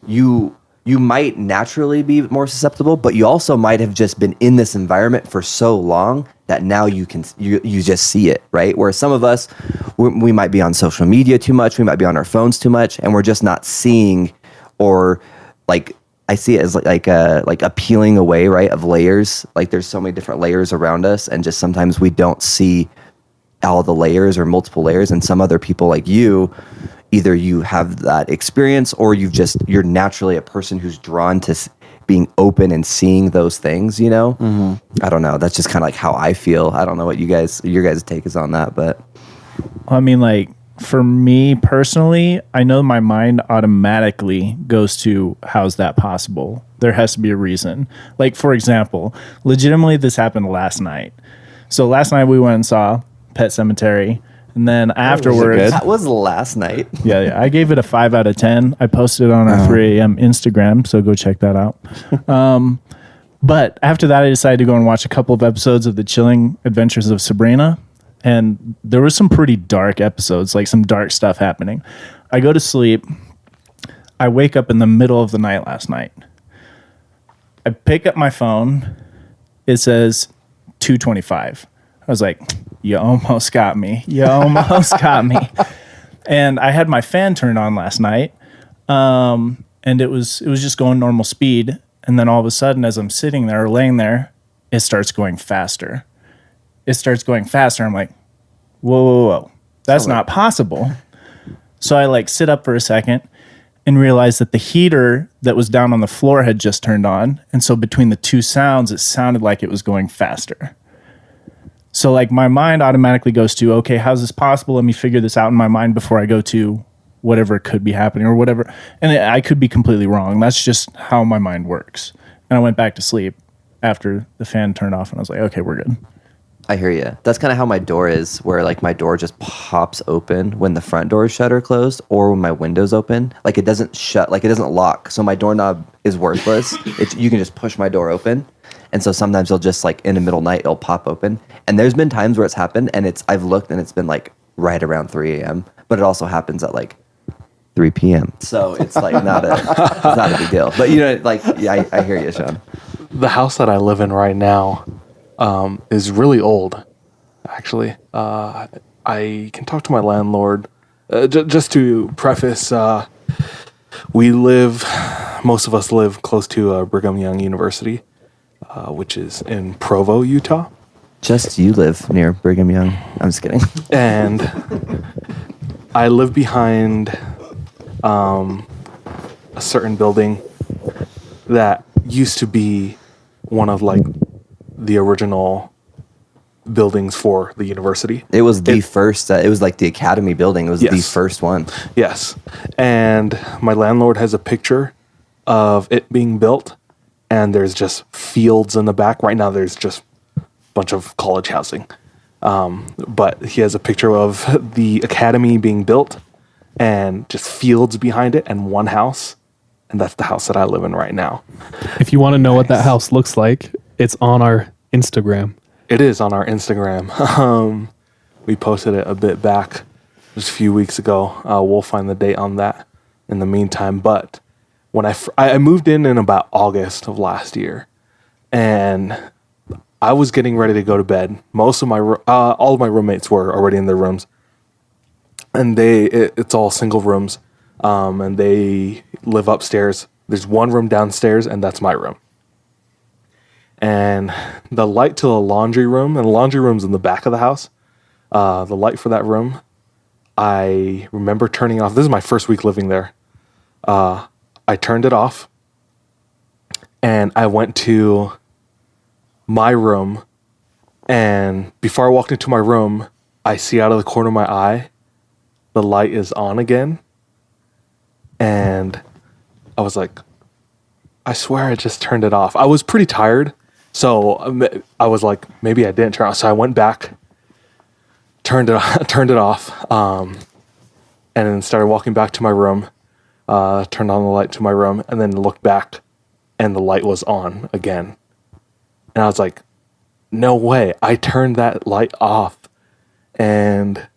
you might naturally be more susceptible, but you also might have just been in this environment for so long that now you just see it, right? Where some of us, we might be on social media too much, we might be on our phones too much, and we're just not seeing, or like I see it as like a peeling away, right, of layers. Like there's so many different layers around us, and just sometimes we don't see all the layers or multiple layers. And some other people like you, either you have that experience or you're naturally a person who's drawn to being open and seeing those things, you know? Mm-hmm. I don't know. That's just kind of like how I feel. I don't know what your guys' take is on that, but I mean, like, for me personally, I know my mind automatically goes to how's that possible? There has to be a reason. Like, for example, legitimately, this happened last night. So last night we went and saw Pet Cemetery, and then afterwards, that was last night. yeah, I gave it a 5 out of 10. I posted it on our 3 a.m. Instagram, so go check that out. But after that, I decided to go and watch a couple of episodes of The Chilling Adventures of Sabrina, and there were some pretty dark episodes, like some dark stuff happening. I go to sleep. I wake up in the middle of the night last night. I pick up my phone. It says 2:25. I was like, you almost got me. You almost got me. And I had my fan turned on last night, and it was just going normal speed. And then all of a sudden, as I'm sitting there or laying there, it starts going faster. I'm like, whoa. That's not possible. So I like sit up for a second and realize that the heater that was down on the floor had just turned on. And so between the two sounds, it sounded like it was going faster. So like my mind automatically goes to, okay, how's this possible? Let me figure this out in my mind before I go to whatever could be happening or whatever. And I could be completely wrong. That's just how my mind works. And I went back to sleep after the fan turned off and I was like, okay, we're good. I hear you. That's kind of how my door is, where like my door just pops open when the front door is shut or closed, or when my window's open. Like it doesn't shut, like it doesn't lock. So my doorknob is worthless. You can just push my door open. And so sometimes it'll just like in the middle of the night, it'll pop open. And there's been times where it's happened and I've looked and it's been like right around 3 a.m. But it also happens at like 3 p.m. So it's like it's not a big deal. But I hear you, Sean. The house that I live in right now is really old, actually. I can talk to my landlord. Just to preface, most of us live close to Brigham Young University, which is in Provo, Utah. Just you live near Brigham Young. I'm just kidding. And I live behind a certain building that used to be one of like the original buildings for the university. It was the first. It was like the academy building. It was the first one. Yes. And my landlord has a picture of it being built, and there's just fields in the back. Right now, there's just a bunch of college housing. But he has a picture of the academy being built and just fields behind it and one house. And that's the house that I live in right now. If you want to know what that house looks like, it's on our Instagram. It is on our Instagram. We posted it a bit back, just a few weeks ago. We'll find the date on that in the meantime. But when I moved in about August of last year, and I was getting ready to go to bed. Most of all of my roommates were already in their rooms, and it's all single rooms, and they live upstairs. There's one room downstairs, and that's my room. And the light to the laundry room, and the laundry room's in the back of the house. The light for that room, I remember turning off. This is my first week living there. I turned it off, and I went to my room. And before I walked into my room, I see out of the corner of my eye, the light is on again. And I was like, I swear I just turned it off. I was pretty tired. So I was like, maybe I didn't turn it off. So I went back, turned it off, and then started walking back to my room, turned on the light to my room, and then looked back, and the light was on again. And I was like, no way. I turned that light off. And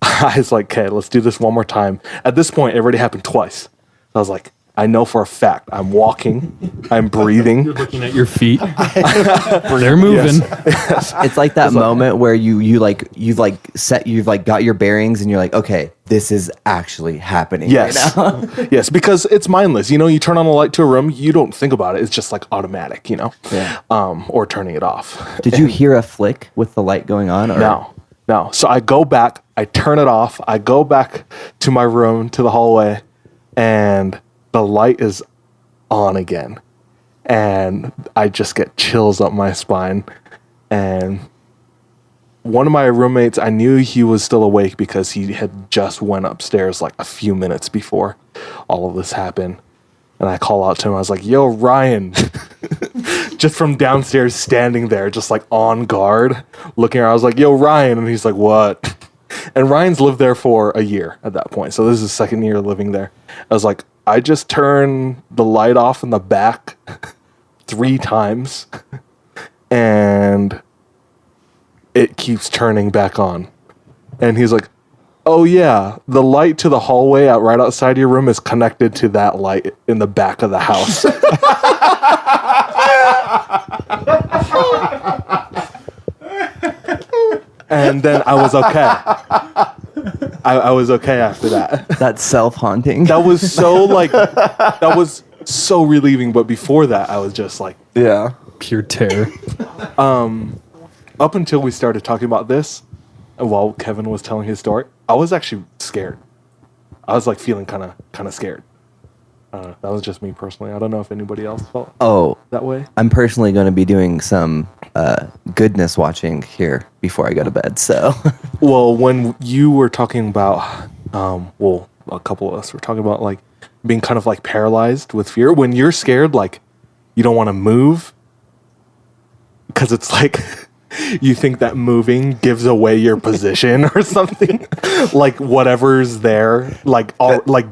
I was like, okay, let's do this one more time. At this point, it already happened twice. So I was like, I know for a fact I'm walking, I'm breathing. You're looking at your feet. They're moving. Yes. It's like that moment where you've got your bearings and you're like, okay, this is actually happening right now. Yes, because it's mindless. You turn on a light to a room, you don't think about it. It's just like automatic, Yeah. Or turning it off. Did you hear a flick with the light going on? Or? No. So I go back, I turn it off, I go back to my room, to the hallway, and the light is on again. And I just get chills up my spine. And one of my roommates, I knew he was still awake because he had just went upstairs like a few minutes before all of this happened. And I call out to him. I was like, yo, Ryan. Just from downstairs, standing there, just like on guard, looking around. I was like, yo, Ryan. And he's like, what? And Ryan's lived there for a year at that point. So this is his second year living there. I was like, I just turned the light off in the back 3 times. And it keeps turning back on. And he's like, oh yeah, the light to the hallway out right outside your room is connected to that light in the back of the house. And then I was okay. I was okay after that. That's self-haunting. That was so relieving. But before that, I was just like, Yeah. Pure terror. up until we started talking about this, while Kevin was telling his story, I was actually scared. I was like feeling kind of scared. That was just me personally. I don't know if anybody else felt that way. I'm personally going to be doing some goodness watching here before I go to bed. So, Well, when you were talking about, a couple of us were talking about like being kind of like paralyzed with fear. When you're scared, like you don't want to move because it's like you think that moving gives away your position or something. Like whatever's there, like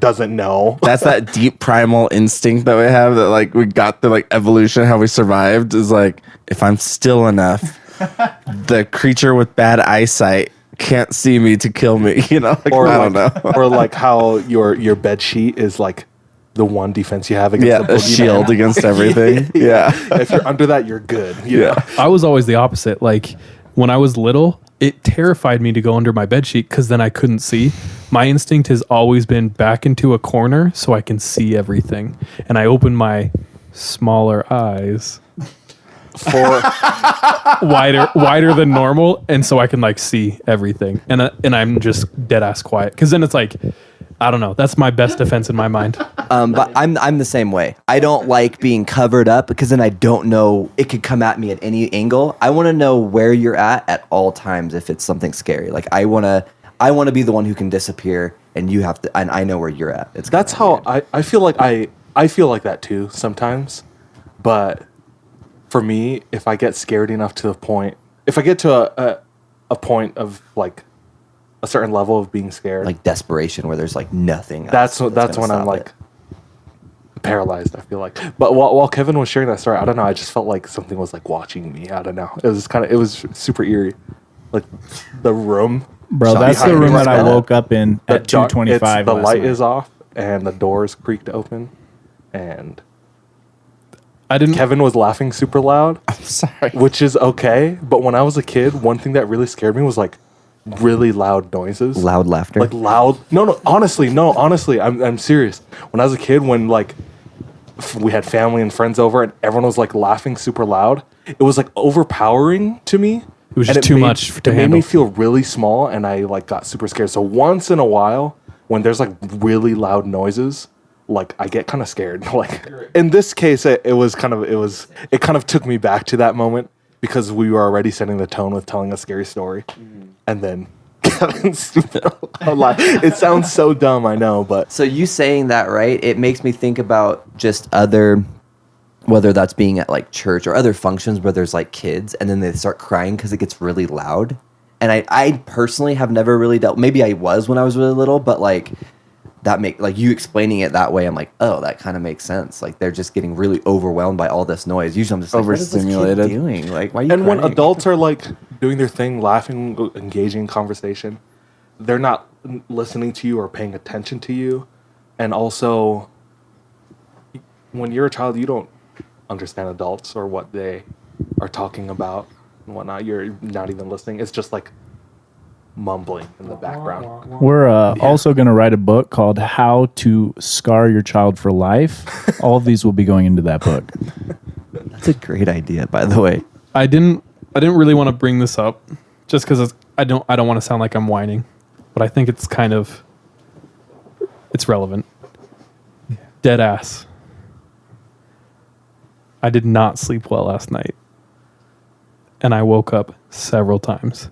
doesn't know. That's that deep primal instinct that we have, that like we got the like evolution, how we survived, is like, if I'm still enough, the creature with bad eyesight can't see me to kill me. You know, like, Or I like, don't know. or like how your bed sheet is like the one defense you have against Yeah, the a boogeyman. shield against everything. Yeah. If you're under that, you're good. You know? I was always the opposite. Like when I was little, it terrified me to go under my bed sheet because then I couldn't see. My instinct has always been back into a corner so I can see everything. And I open my smaller eyes For wider than normal, and so I can like see everything. And I'm just dead ass quiet because then it's like, I don't know. That's my best defense in my mind. But I'm the same way. I don't like being covered up because then I don't know. It could come at me at any angle. I want to know where you're at all times if it's something scary. Like I want to be the one who can disappear, and you have to. And I know where you're at. that's how I feel like I feel like that too sometimes. But for me, if I get scared enough to the point, if I get to a point of like a certain level of being scared, like desperation where there's like nothing. that's gonna when I'm stop like it. paralyzed. I feel like, but while Kevin was sharing that story, I don't know. I just felt like something was like watching me. I don't know. It was super eerie, like the room. Bro, Shot that's the behind room me that like I that. woke up in at dark- 2:25. The last light night. is off and the doors creaked open, and I didn't. Kevin was laughing super loud. I'm sorry. Which is okay, but when I was a kid, one thing that really scared me was like really loud noises. Loud laughter. Like loud. No, honestly, I'm serious. When I was a kid, when like we had family and friends over and everyone was like laughing super loud, it was like overpowering to me. It was And just too made- much to It made handle. me feel really small, and I like got super scared. So once in a while, when there's like really loud noises, like I get kind of scared. Like in this case, it kind of took me back to that moment because we were already setting the tone with telling a scary story, and then Kevin's super loud. It sounds so dumb, I know, but So you saying that, right? It makes me think about just other, whether that's being at like church or other functions where there's like kids and then they start crying because it gets really loud. And I personally have never really dealt. Maybe I was when I was really little, but like that make like you explaining it that way. I'm like, oh, that kind of makes sense. Like they're just getting really overwhelmed by all this noise. Usually I'm just like, what is this kid Overstimulated. doing? Like, why are you and when crying? adults are like doing their thing, laughing, engaging in conversation, they're not listening to you or paying attention to you. And also, when you're a child, you don't understand adults or what they are talking about and whatnot. You're not even listening. It's just like mumbling in the background. We're also going to write a book called How to Scar Your Child for Life. All of these will be going into that book. That's a great idea, by the way. I didn't really want to bring this up just because I don't want to sound like I'm whining, but I think it's relevant. Dead ass. I did not sleep well last night, and I woke up several times,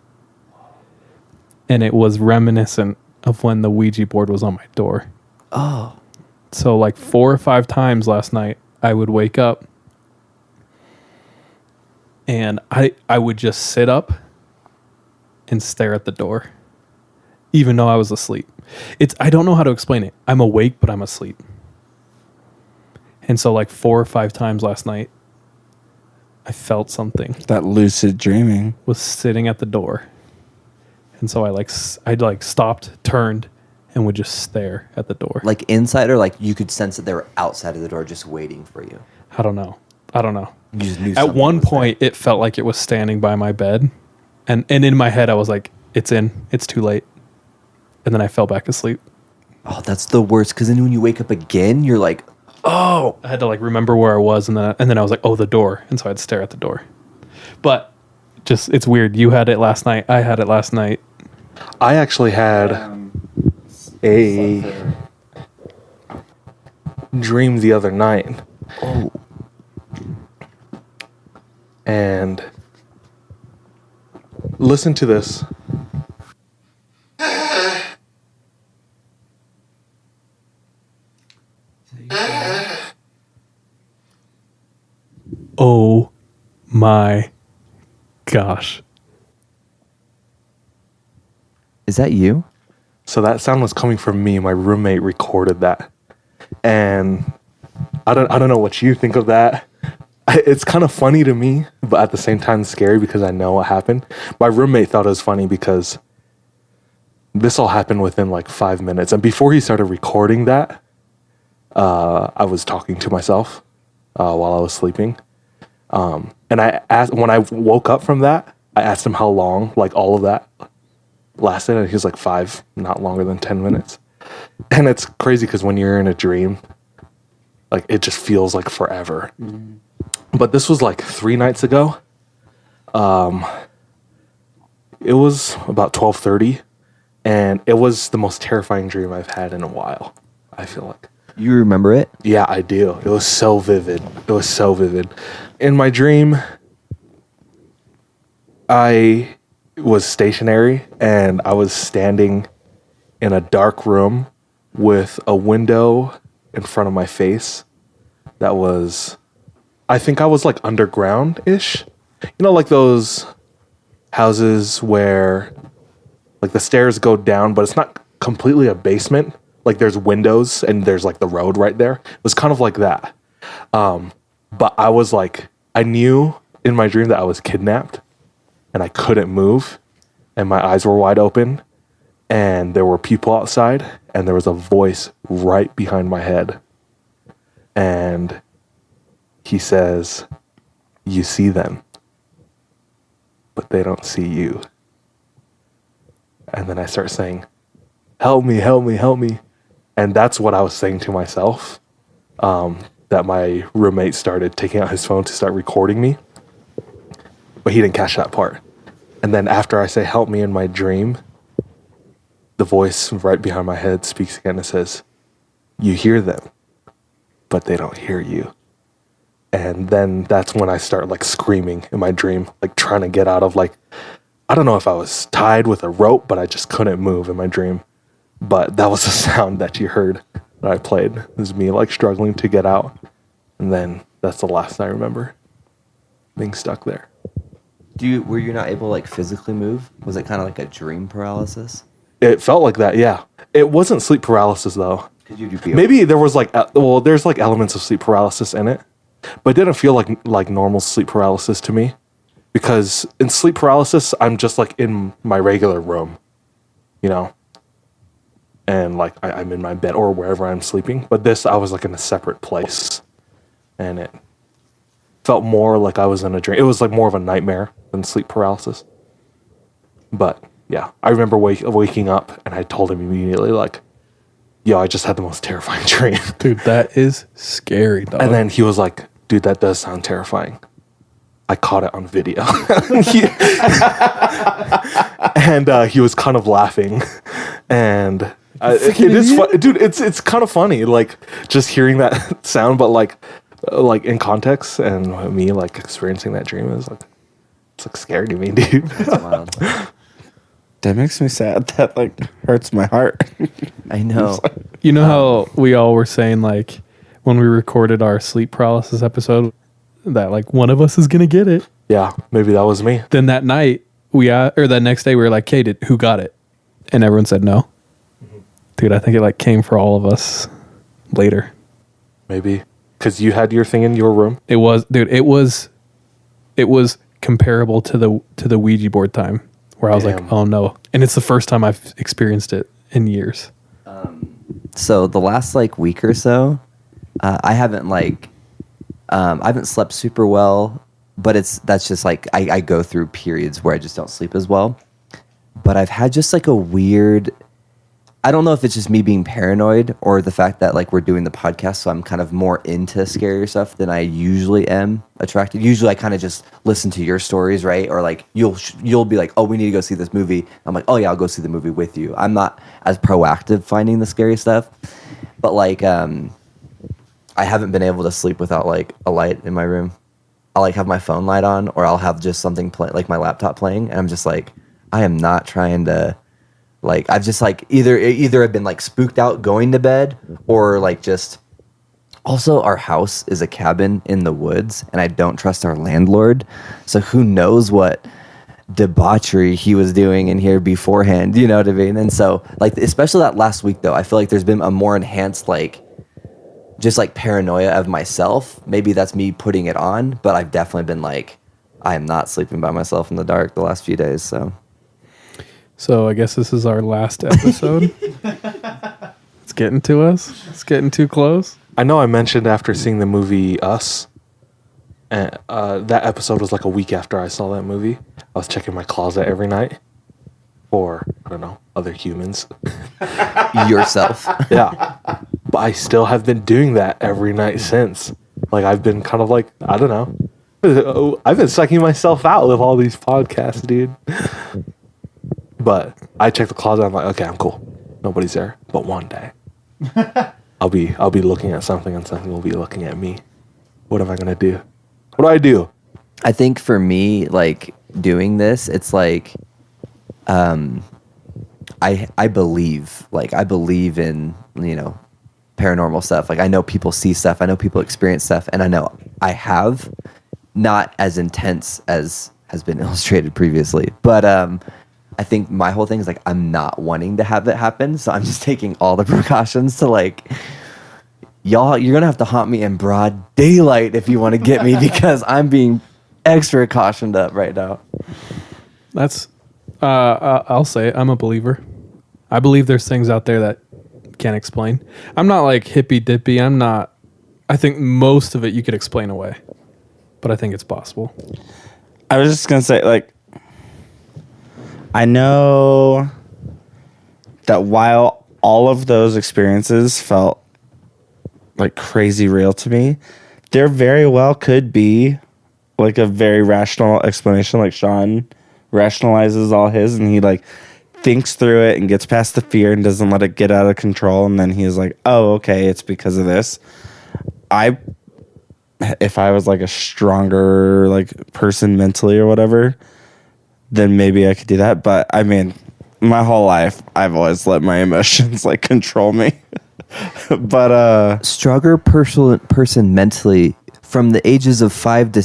and it was reminiscent of when the Ouija board was on my door. Oh, So like 4 or 5 times last night, I would wake up and I would just sit up and stare at the door, even though I was asleep. I don't know how to explain it. I'm awake, but I'm asleep. And so like 4 or 5 times last night, I felt something That lucid dreaming. was sitting at the door. And so I stopped, turned, and would just stare at the door. like inside or like you could sense that they were outside of the door just waiting for you. I don't know. You just knew At something one was there. point, it felt like it was standing by my bed. And in my head, I was like, it's too late. And then I fell back asleep. Oh, that's the worst. Because then when you wake up again, you're like, Oh, I had to like remember where I was. And then I was like, oh, the door. And so I'd stare at the door. But just, it's weird. You had it last night. I had it last night. I actually had a dream the other night. oh, And listen to this. Oh my gosh. is that you? So that sound was coming from me. My roommate recorded that. And I don't know what you think of that. It's kind of funny to me, but at the same time scary because I know what happened. My roommate thought it was funny because this all happened within like 5 minutes. And before he started recording that, I was talking to myself while I was sleeping. And I asked, when I woke up from that, I asked him how long, like all of that lasted. And he was like 5, not longer than 10 minutes. And it's crazy because when you're in a dream, like it just feels like forever. But this was like 3 nights ago. It was about 12:30, and it was the most terrifying dream I've had in a while, I feel like. You remember it? Yeah, I do. It was so vivid. It was so vivid. In my dream, I was stationary, and I was standing in a dark room with a window in front of my face that was, I think I was like underground-ish. You know, like those houses where like the stairs go down, but it's not completely a basement. Like there's windows and there's like the road right there. It was kind of like that. But I was like, I knew in my dream that I was kidnapped and I couldn't move and my eyes were wide open and there were people outside and there was a voice right behind my head. And he says, "You see them, but they don't see you." And then I start saying, "Help me, help me, help me." And that's what I was saying to myself. That my roommate started taking out his phone to start recording me. But he didn't catch that part. And then after I say "help me" in my dream, the voice right behind my head speaks again and says, "You hear them, but they don't hear you." And then that's when I start like screaming in my dream, like trying to get out of like, I don't know if I was tied with a rope, but I just couldn't move in my dream. But that was the sound that you heard that I played. It was me like struggling to get out. And then that's the last I remember, being stuck there. Were you not able to like physically move? Was it kind of like a dream paralysis? It felt like that, yeah. It wasn't sleep paralysis though. Could you feel Maybe there was like, there's like elements of sleep paralysis in it. But it didn't feel like normal sleep paralysis to me. Because in sleep paralysis, I'm just like in my regular room, you know? And like I'm in my bed or wherever I'm sleeping. But this, I was like in a separate place. And it felt more like I was in a dream. It was like more of a nightmare than sleep paralysis. But yeah, I remember waking up and I told him immediately like, "Yo, I just had the most terrifying dream." Dude, that is scary, dog. And then he was like, "Dude, that does sound terrifying. I caught it on video." And he was kind of laughing. And it is fun. Dude, it's kind of funny, like just hearing that sound, but like in context and me like experiencing that dream is like, it's like scary to me, dude. That's wild. That makes me sad. That like hurts my heart. I know. You know how we all were saying, like, when we recorded our sleep paralysis episode, that, like, one of us is going to get it. Yeah, maybe that was me. Then that night, or that next day, we were like, "Okay, who got it?" And everyone said no. Dude, I think it, like, came for all of us later. Maybe. Because you had your thing in your room? It was, dude, it was comparable to the Ouija board time, where I was like, "Oh, no." And it's the first time I've experienced it in years. So the last like week or so, I haven't slept super well, but that's just like I go through periods where I just don't sleep as well. But I've had just like a weird, I don't know if it's just me being paranoid or the fact that like we're doing the podcast, so I'm kind of more into scarier stuff than I usually am attracted. Usually I kind of just listen to your stories, right? Or like you'll be like, "Oh, we need to go see this movie." I'm like, "Oh yeah, I'll go see the movie with you." I'm not as proactive finding the scary stuff, but like I haven't been able to sleep without like a light in my room. I'll like have my phone light on, or I'll have just something play, like my laptop playing, and I'm just like, I am not trying to. Like, I've just, like, either I've been, like, spooked out going to bed, or, like, just... Also, our house is a cabin in the woods, and I don't trust our landlord, so who knows what debauchery he was doing in here beforehand, you know what I mean? And so, like, especially that last week, though, I feel like there's been a more enhanced, like, just, like, paranoia of myself. Maybe that's me putting it on, but I've definitely been, like, I am not sleeping by myself in the dark the last few days, so... So I guess this is our last episode. It's getting to us. It's getting too close. I know I mentioned after seeing the movie Us, and that episode was like a week after I saw that movie. I was checking my closet every night for, I don't know, other humans. Yourself. Yeah. But I still have been doing that every night since. Like, I've been kind of like, I don't know. I've been sucking myself out with all these podcasts, dude. But I check the closet. I'm like, okay, I'm cool. Nobody's there. But one day, I'll be looking at something, and something will be looking at me. What am I gonna do? What do I do? I think for me, like doing this, it's like, I believe in, you know, paranormal stuff. Like I know people see stuff, I know people experience stuff, and I know I have, not as intense as has been illustrated previously, but I think my whole thing is like I'm not wanting to have it happen, so I'm just taking all the precautions to like, y'all, you're gonna have to haunt me in broad daylight if you want to get me because I'm being extra cautioned up right now. That's, I'll say it, I'm a believer. I believe there's things out there that can't explain. I'm not like hippy dippy. I think most of it you could explain away, but I think it's possible. I was just gonna say, like, I know that while all of those experiences felt like crazy real to me, there very well could be like a very rational explanation. Like Sean rationalizes all his, and he like thinks through it and gets past the fear and doesn't let it get out of control. And then he's like, oh, okay, it's because of this. If I was like a stronger like person mentally or whatever, then maybe I could do that. But I mean, my whole life, I've always let my emotions like control me. But Stronger person mentally from the ages of 5 to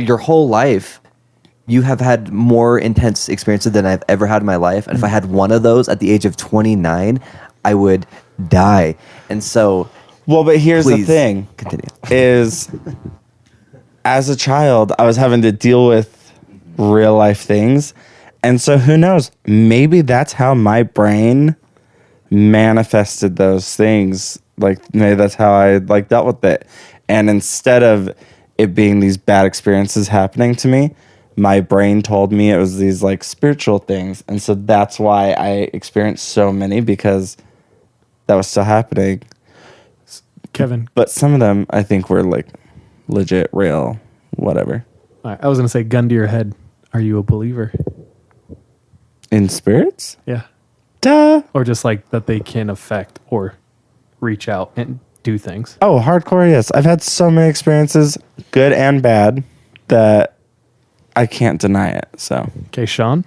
your whole life, you have had more intense experiences than I've ever had in my life. And if I had one of those at the age of 29, I would die. And so, well, but here's the please thing: continue. is as a child, I was having to deal with real life things, and so who knows? Maybe that's how my brain manifested those things. Like maybe that's how I like dealt with it. And instead of it being these bad experiences happening to me, my brain told me it was these like spiritual things. And so that's why I experienced so many, because that was still happening. Kevin, But some of them I think were like legit, real, whatever. I was going to say, gun to your head. Are you a believer? In spirits? Yeah. Duh. Or just like that they can affect or reach out and do things. Oh, hardcore, yes. I've had so many experiences, good and bad, that I can't deny it. So Okay, Sean?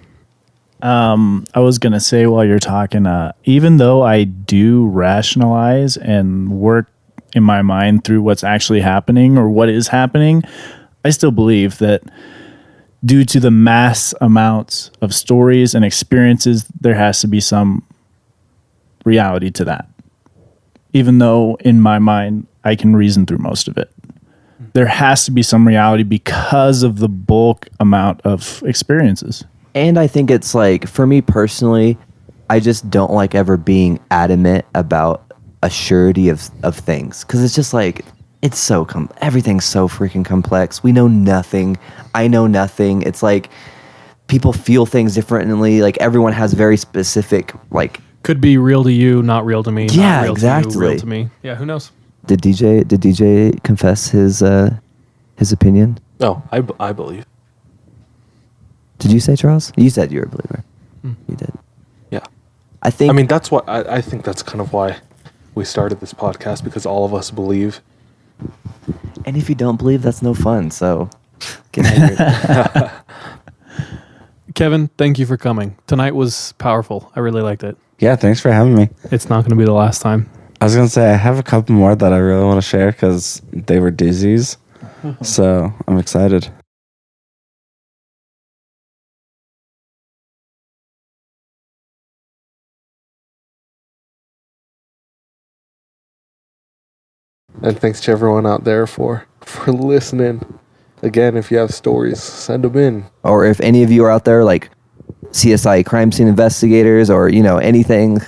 I was going to say while you're talking, even though I do rationalize and work in my mind through what's actually happening or what is happening, I still believe that due to the mass amounts of stories and experiences, there has to be some reality to that. Even though in my mind, I can reason through most of it. There has to be some reality because of the bulk amount of experiences. And I think it's like, for me personally, I just don't like ever being adamant about a surety of things. Because it's just like, it's so, everything's so freaking complex. We know nothing. I know nothing. It's like, people feel things differently. Like, everyone has very specific, like... Could be real to you, not real to me. Yeah, not real exactly. To you, real to me. Yeah, who knows? Did DJ confess his opinion? No, I believe. Did you say, Charles? You said you were a believer. You did. Yeah. I think... I mean, that's what I think that's kind of why we started this podcast, because all of us believe. And if you don't believe, that's no fun. So get angry. Kevin, thank you for coming. Tonight was powerful. I really liked it. yeah, thanks for having me. It's not going to be the last time. I was going to say, I have a couple more that I really want to share because they were doozies. So I'm excited. And thanks to everyone out there for listening. Again, if you have stories, send them in. Or if any of you are out there like CSI crime scene investigators or, anything,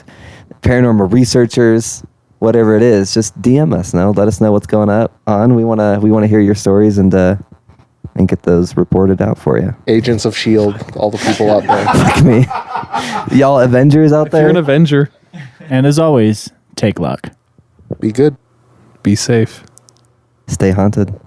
paranormal researchers, whatever it is, just DM us. Let us know what's going on. We want to hear your stories and get those reported out for you. Agents of S.H.I.E.L.D., all the people out there. Fuck me. Y'all Avengers out If you're there? an Avenger, And as always, take luck. Be good. be safe. Stay haunted.